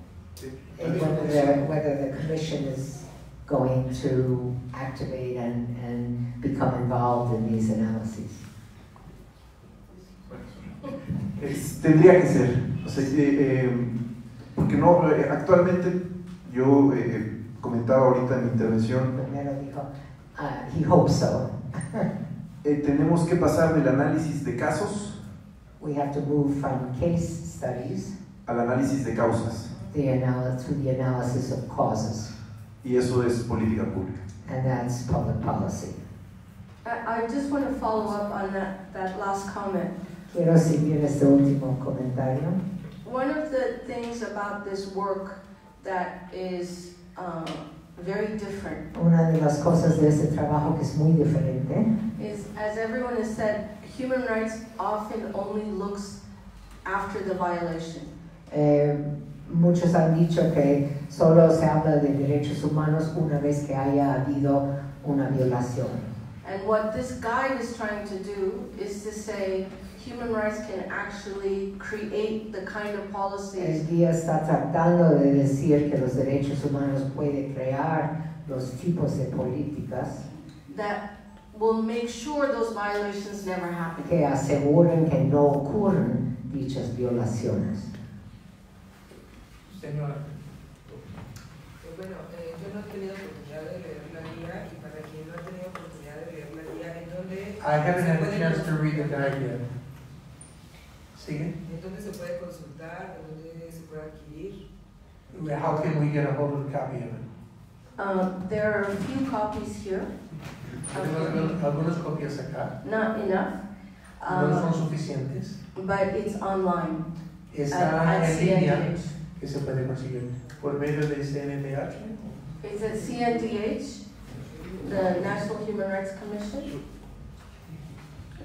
And whether the commission is going to activate and become involved in these analyses. Tendría que ser, o sea, porque no, actualmente yo comentaba ahorita en mi intervención, Primero dijo, he hopes so. tenemos que pasar del análisis de casos We have to move from case studies al análisis de causas, to the analysis of causes, y eso es política pública. and that's public policy. I just want to follow up on that last comment. Quiero seguir este último comentario. One of the things about this work that is very different Una de las cosas de este trabajo que es muy diferente is, as everyone has said, human rights often only looks after the violation. Muchos han dicho que solo se habla de derechos humanos una vez que haya habido una violación. And what this guide is trying to do is to say human rights can actually create the kind of policies El guía está tratando de decir que los derechos humanos pueden crear los tipos de políticas that will make sure those violations never happen. que aseguren que no ocurren dichas violaciones. Señora. Bueno, yo no he tenido oportunidad de leer la guía, y para quien no ha tenido oportunidad de leer la guía, ¿en dónde I haven't se had a puede chance to read the consultar? guide yet. ¿Sigue? ¿En dónde se puede consultar? ¿En dónde se puede adquirir? How can we get a hold of a copy of it? There are a few copies here. Tenemos algunas copias acá. Not enough, No son suficientes. but it's online. Está At en línea CNDH. que se puede conseguir por medio de CNDH. It's at CNDH, the National Human Rights Commission.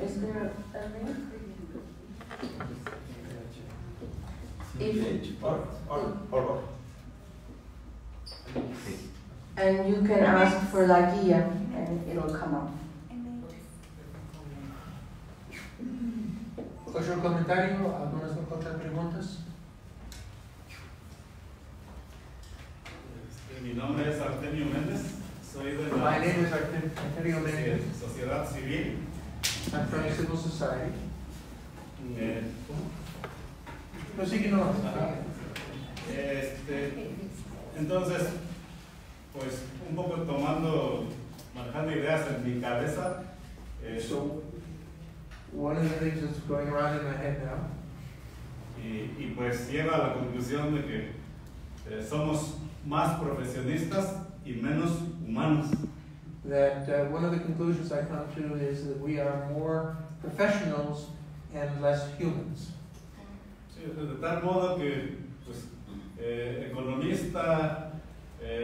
Is there a link? And you can ask for la guía and it'll come up. ¿Otro comentario? ¿Algunas otras preguntas? Mi nombre es Artemio Méndez, soy de My la name is Artemio Méndez. Sociedad Civil. I'm from Civil Society. No, sí que no. Entonces, pues un poco manejando ideas en mi cabeza. So, one of the things that's going around in my head now, Y pues llega a la conclusión de que somos más profesionistas y menos humanos. that one of the conclusions I come to is that we are more professionals and less humans. Sí, de tal modo que pues, economista,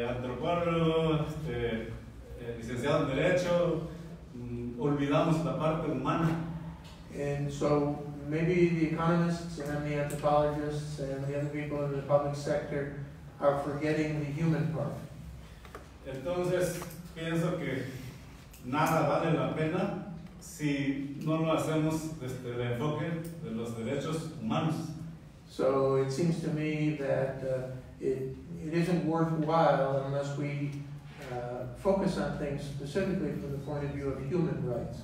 antropólogo, licenciado en Derecho, olvidamos la parte humana. And so maybe the economists and the anthropologists and the other people in the public sector are forgetting the human part. Entonces, pienso que nada vale la pena si no lo hacemos desde el enfoque de los derechos humanos. So it seems to me that it isn't worthwhile unless we focus on things specifically from the point of view of human rights.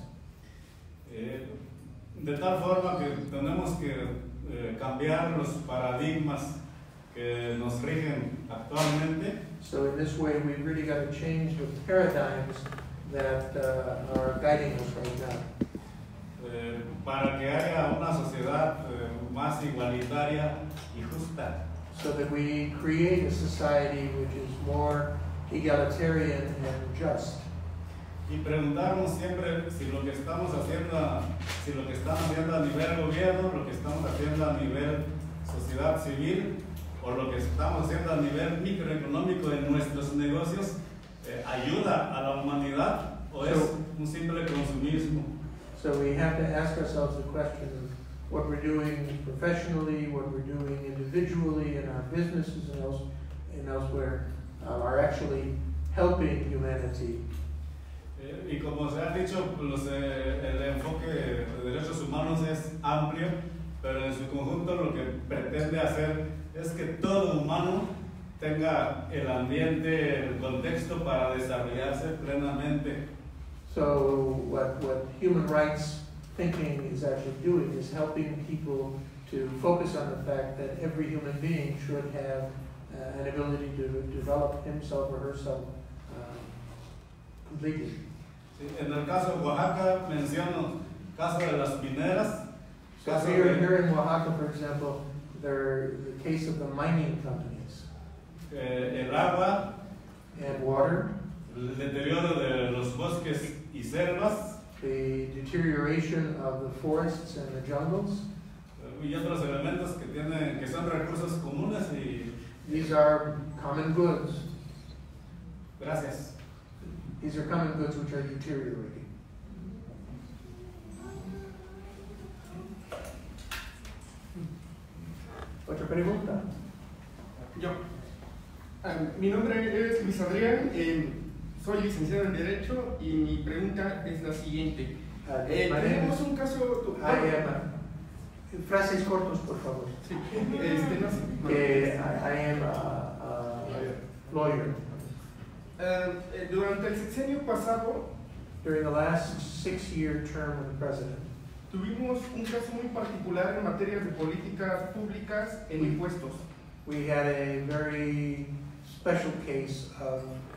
De tal forma que tenemos que cambiar los paradigmas que nos rigen actualmente. So in this way, we've really got to change the paradigms that are guiding us right now. Para que haya una sociedad más igualitaria y justa. So that we create a society which is more egalitarian and just. Y preguntarnos siempre si lo que estamos haciendo a nivel gobierno, lo que estamos haciendo a nivel sociedad civil, o lo que estamos haciendo a nivel microeconómico en nuestros negocios, ayuda a la humanidad o es un simple consumismo. So we have to ask ourselves the question of what we're doing professionally, what we're doing individually in our businesses and elsewhere are actually helping humanity. Y como se ha dicho, el enfoque de derechos humanos es amplio, pero en su conjunto lo que pretende hacer es que todo humano tenga el ambiente, el contexto para desarrollarse plenamente. So what human rights thinking is actually doing is helping people to focus on the fact that every human being should have an ability to develop himself or herself completely. Sí, en el caso de Oaxaca menciono caso de las mineras. So here in Oaxaca, for example, the case of the mining companies. El agua, and water, el deterioro de los bosques y selvas, the deterioration of the forests and the jungles. Y otros elementos que son recursos comunes y These are common goods. gracias. These are common goods which are deteriorating. ¿Otra pregunta? Yo. Mi nombre es Luis Adrián, soy licenciado en Derecho y mi pregunta es la siguiente. Tenemos un caso... Frases cortos, por favor. Sí, no sé. I am a lawyer. Durante el sexenio pasado during the last 6-year term of the president, tuvimos un caso muy particular en materia de políticas públicas en impuestos. we had a very special case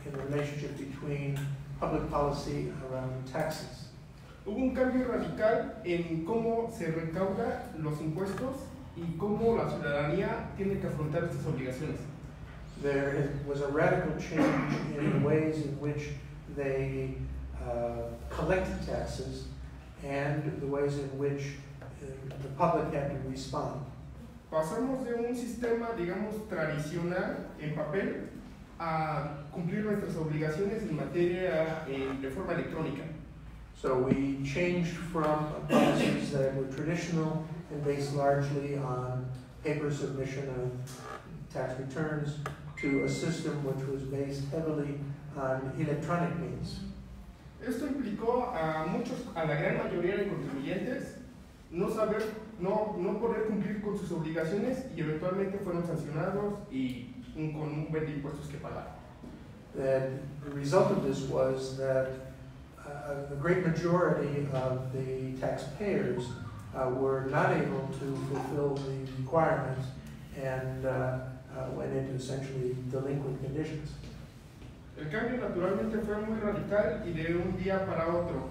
in the relationship between public policy around taxes. Hubo un cambio radical en cómo se recauda los impuestos y cómo la ciudadanía tiene que afrontar estas obligaciones. There was a radical change in the ways in which they collect taxes and the ways in which the public had to respond. Pasamos de un sistema, digamos, tradicional en papel a cumplir nuestras obligaciones en materia de forma electrónica. So we changed from policies that were traditional and based largely on paper submission of tax returns to a system which was based heavily on electronic means. Esto implicó a la gran mayoría de contribuyentes no poder cumplir con sus obligaciones y eventualmente fueron sancionados y con un buen de impuestos que pagar. The result of this was that the great majority of the taxpayers were not able to fulfill the requirements and went into essentially delinquent conditions. El cambio naturalmente fue muy radical y de un día para otro.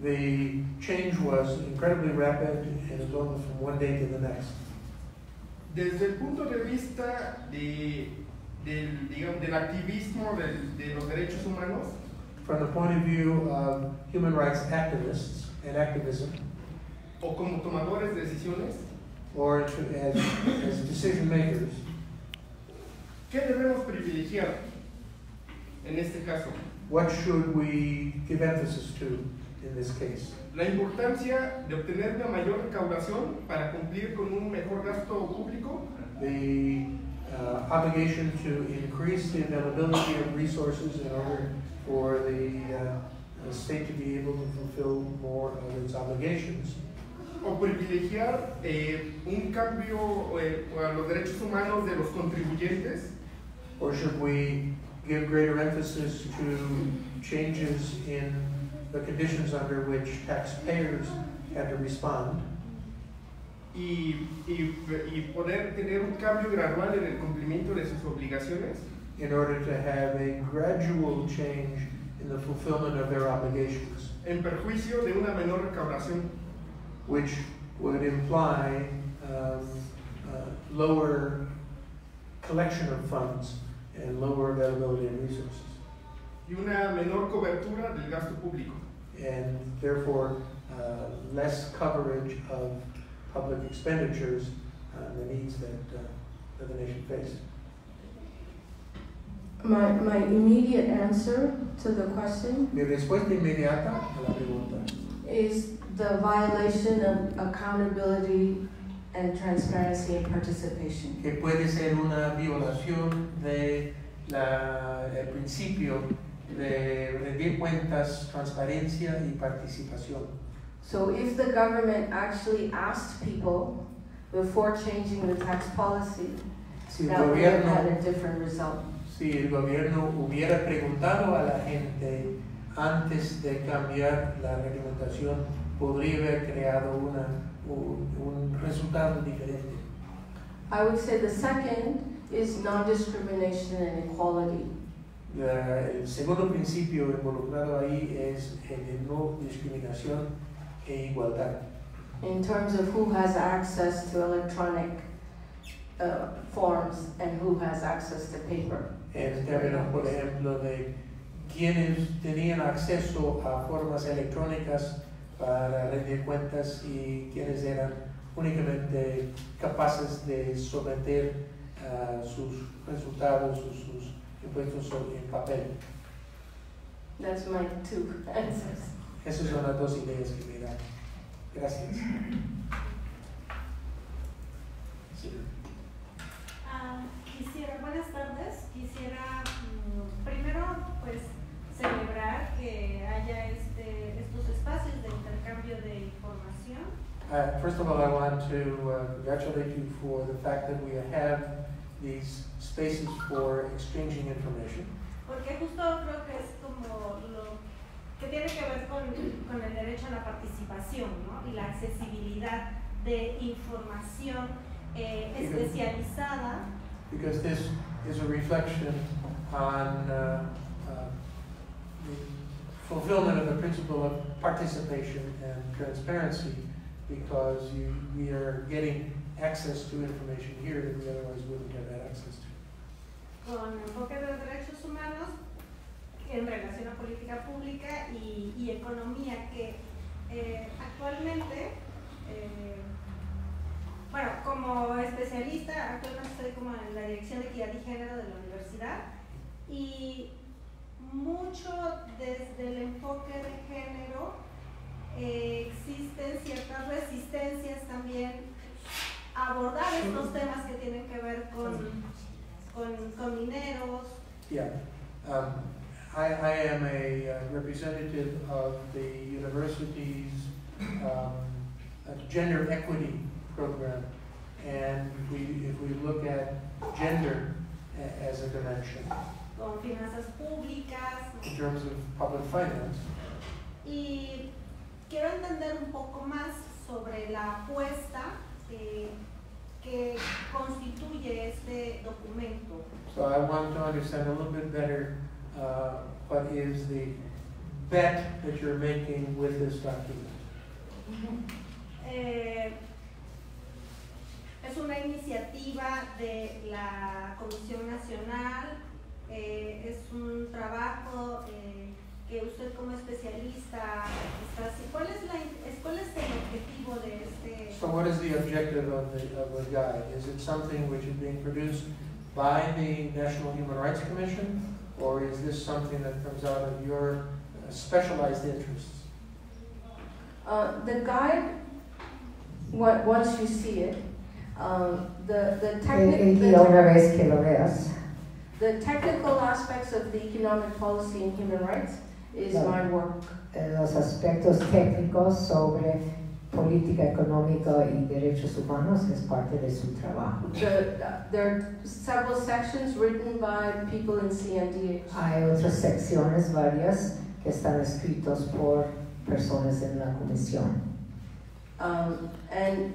The change was incredibly rapid and it was going from one day to the next. Desde el punto de vista del activismo de los derechos humanos, from the point of view of human rights activists and activism, o como tomadores de decisiones, or as decision makers, ¿qué debemos privilegiar en este caso? What should we give emphasis to in this case? La importancia de obtener una mayor recaudación para cumplir con un mejor gasto público. The obligation to increase the availability of resources in order for the state to be able to fulfill more of its obligations. O privilegiar un cambio a los derechos humanos de los contribuyentes. Or should we give greater emphasis to changes in the conditions under which taxpayers had to respond? Y poder tener un cambio gradual en el cumplimiento de sus obligaciones. In order to have a gradual change in the fulfillment of their obligations. En perjuicio de una menor recaudación. Which would imply lower collection of funds and lower availability of resources. Y una menor cobertura del gasto público. And therefore less coverage of public expenditures the needs that the nation faces. My immediate answer to the question Mi respuesta inmediata a la pregunta is the violation of accountability and transparency and participation. que puede ser una violación de el principio de rendir cuentas, transparencia y participación. So if the government actually asked people before changing the tax policy, Si that would have had a different result. Si el gobierno hubiera preguntado a la gente antes de cambiar la reglamentación, podría haber creado un resultado diferente. I would say the second is non-discrimination and equality. El segundo principio involucrado ahí es el de no discriminación e igualdad. In terms of who has access to electronic forms and who has access to paper. En términos, por ejemplo, de quienes tenían acceso a formas electrónicas para rendir cuentas y quienes eran únicamente capaces de someter sus resultados o sus impuestos en papel. That's my two answers. Esas son las dos ideas que me dan. Gracias. Sí. Buenas tardes. Quisiera primero pues celebrar que haya estos espacios de intercambio de información. First of all, I want to congratulate you for the fact that we have these spaces for exchanging information. Porque justo creo que es como lo que tiene tiene que ver con el derecho a la participación, ¿no? Y la accesibilidad de información especializada. Because this is a reflection on the fulfillment of the principle of participation and transparency, because we are getting access to information here that we otherwise wouldn't have had access to. Con enfoque de los derechos humanos en relación a política pública y economía, que actualmente, bueno, como especialista, actualmente estoy como en la Dirección de Equidad y Género de la universidad, y mucho desde el enfoque de género existen ciertas resistencias también a abordar estos temas que tienen que ver con mineros. Yeah. I am a representative of the university's gender equity program, and if we look at gender as a dimension, con finanzas públicas, in terms of public finance, y quiero entender un poco más sobre la apuesta que constituye este documento. so I want to understand a little bit better what is the bet that you're making with this document. Es una iniciativa de la Comisión Nacional, es un trabajo que usted como especialista está haciendo. ¿Cuál es el objetivo de este? So what is the objective of the guide? Is it something which is being produced by the National Human Rights Commission, or is this something that comes out of your specialized interests? The guide, once you see it, the technical aspects of the economic policy and human rights is my work. Los aspectos técnicos sobre política económica y derechos humanos es parte de su trabajo. There are several sections written by people in CNDH. Hay otras secciones varias que están escritos por personas en la comisión. And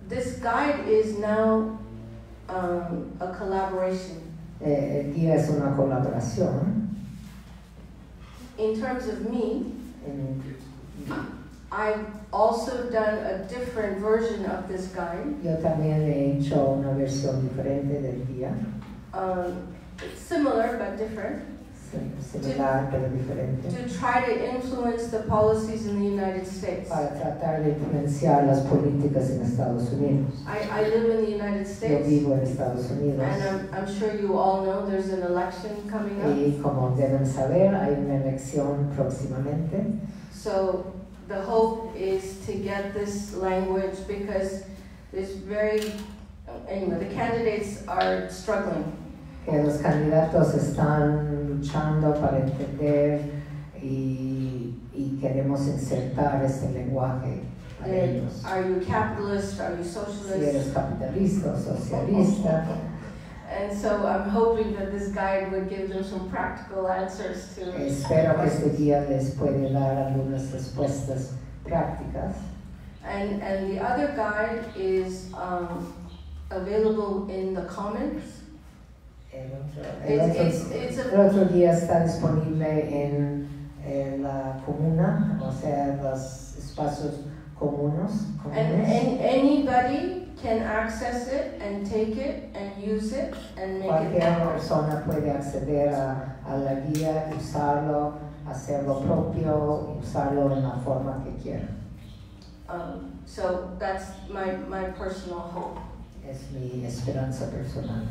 this guide is now a collaboration. El guía es una colaboración. In terms of me, I've also done a different version of this guide. Yo también he hecho una versión diferente del guía. Similar but different. Similar pero diferente. To try to influence the policies in the United States. Para tratar de influenciar las políticas en Estados Unidos. I live in the United States. Yo vivo en Estados Unidos. And I'm sure you all know there's an election coming up. Y como deben saber, hay una elección próximamente. So the hope is to get this language, because there's anyway, the candidates are struggling. Que los candidatos están luchando para entender y queremos insertar este lenguaje para ellos. Are you capitalist? Are you socialist? Si eres capitalista o socialista. And so I'm hoping that this guide would give them some practical answers to. Espero que este guía les puede dar algunas respuestas prácticas. And the other guide is available in the Commons. El otro guía está disponible en la comuna, o sea, los espacios comunes. And anybody can access it and take it and use it and make Cualquier it. persona puede acceder a la guía, usarlo, hacerlo propio, usarlo en la forma que quiera. So that's my personal hope. Es mi esperanza personal.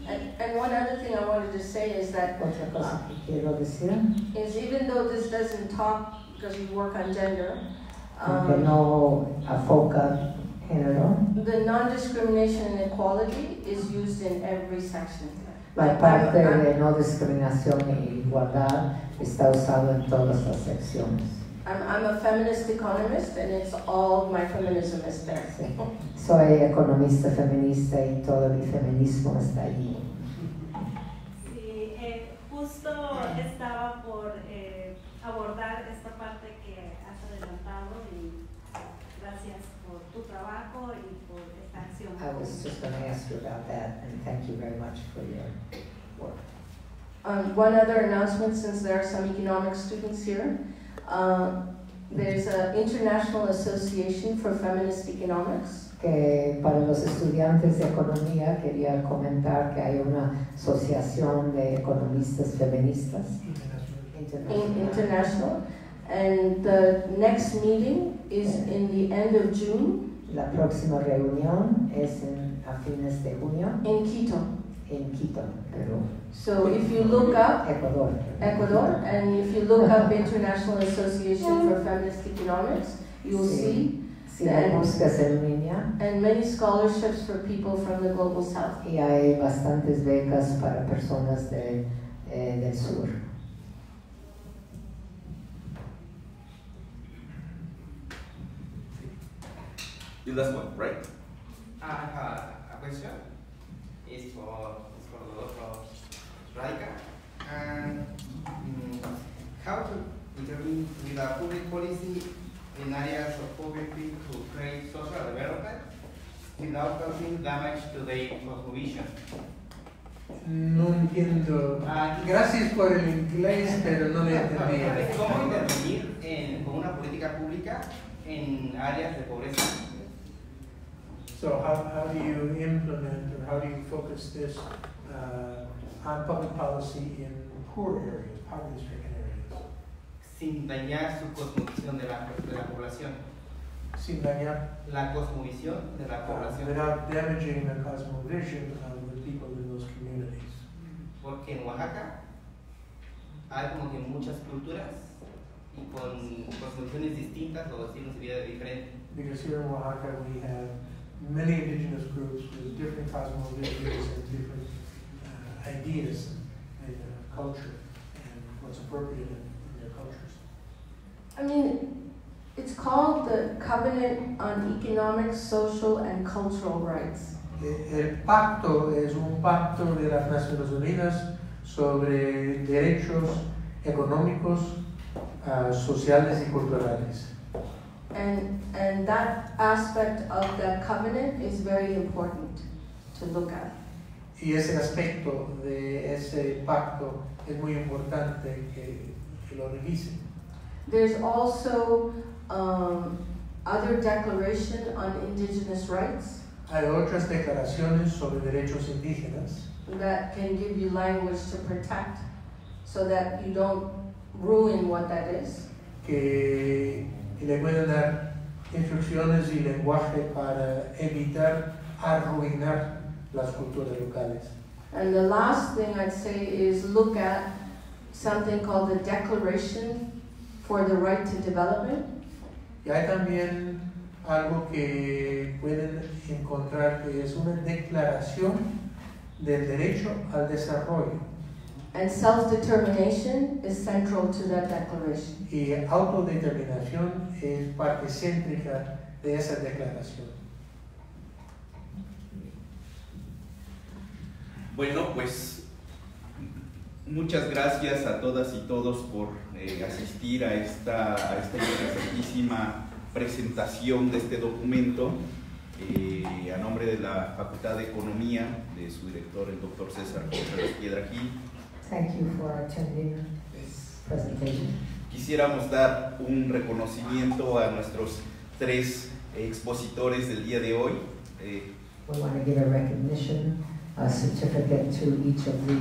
And one other thing I wanted to say is that Otra cosa que quiero decir, is even though this doesn't talk, because we work on gender, aunque no afoca género, the non-discrimination and equality is used in every section. la parte de no discriminación e igualdad está usado en todas las secciones. I'm a feminist economist, and it's all my feminism is there. Sí. Soy economista feminista y todo mi feminismo está allí. Sí, justo estaba por was just going to ask you about that, and thank you very much for your work. One other announcement, since there are some economics students here. There's an International Association for Feminist Economics. Que para los estudiantes de economía quería comentar que hay una asociación de economistas feministas International. And the next meeting is in the end of June. La próxima reunión es a fines de junio in Quito. En Quito, Perú. So if you look up Ecuador, and if you look up International Association for Feminist Economics, you'll see and many scholarships for people from the global south. Y hay bastantes becas para personas del sur. The last one, right? I have a question. It's for Dr. Raica. And how to intervene with a public policy in areas of poverty to create social development without causing damage to the cosmovision? No entiendo. Gracias por el inglés, pero no le entendí. ¿Cómo intervenir con una política pública en áreas de pobreza? So how do you implement or how do you focus this on public policy in poor areas, poverty-stricken areas? Sin dañar su cosmovisión de la población. Sin dañar la cosmovisión de la población. Without damaging the cosmovision of the people in those communities. Porque en Oaxaca hay como que muchas culturas y con cosmovisiones distintas o estilos de vida diferentes. Because here in Oaxaca we have many indigenous groups with different cosmovisions and different ideas and culture and what's appropriate in their cultures. I mean, it's called the Covenant on Economic, Social and Cultural Rights. El pacto es un pacto de las Naciones Unidas sobre derechos económicos, sociales y culturales. And that aspect of that covenant is very important to look at. Y ese aspecto de ese pacto es muy importante que lo revisen. There's also other declaration on indigenous rights. Hay otras declaraciones sobre derechos indígenas that can give you language to protect so that you don't ruin what that is. Que le pueden dar instrucciones y lenguaje para evitar arruinar las culturas locales. And the last thing I'd say is look at something called the Declaration for the Right to Development. Y hay también algo que pueden encontrar que es una declaración del derecho al desarrollo. And self-determination is central to that declaration. Y autodeterminación es parte céntrica de esa declaración. Bueno, pues muchas gracias a todas y todos por asistir a esta interesantísima presentación de este documento. A nombre de la Facultad de Economía, de su director, el doctor César Contreras Piedra Gil. Thank you for attending this presentation. Quisiéramos dar un reconocimiento a nuestros 3 expositores del día de hoy. We want to give a recognition, a certificate to each of the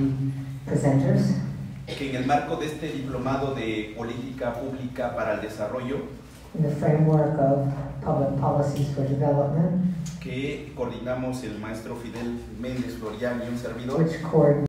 presenters. Que en el marco de este diplomado de Política Pública para el Desarrollo, in the framework of Public Policies for Development, que coordinamos el maestro Fidel Méndez Florian y un servidor,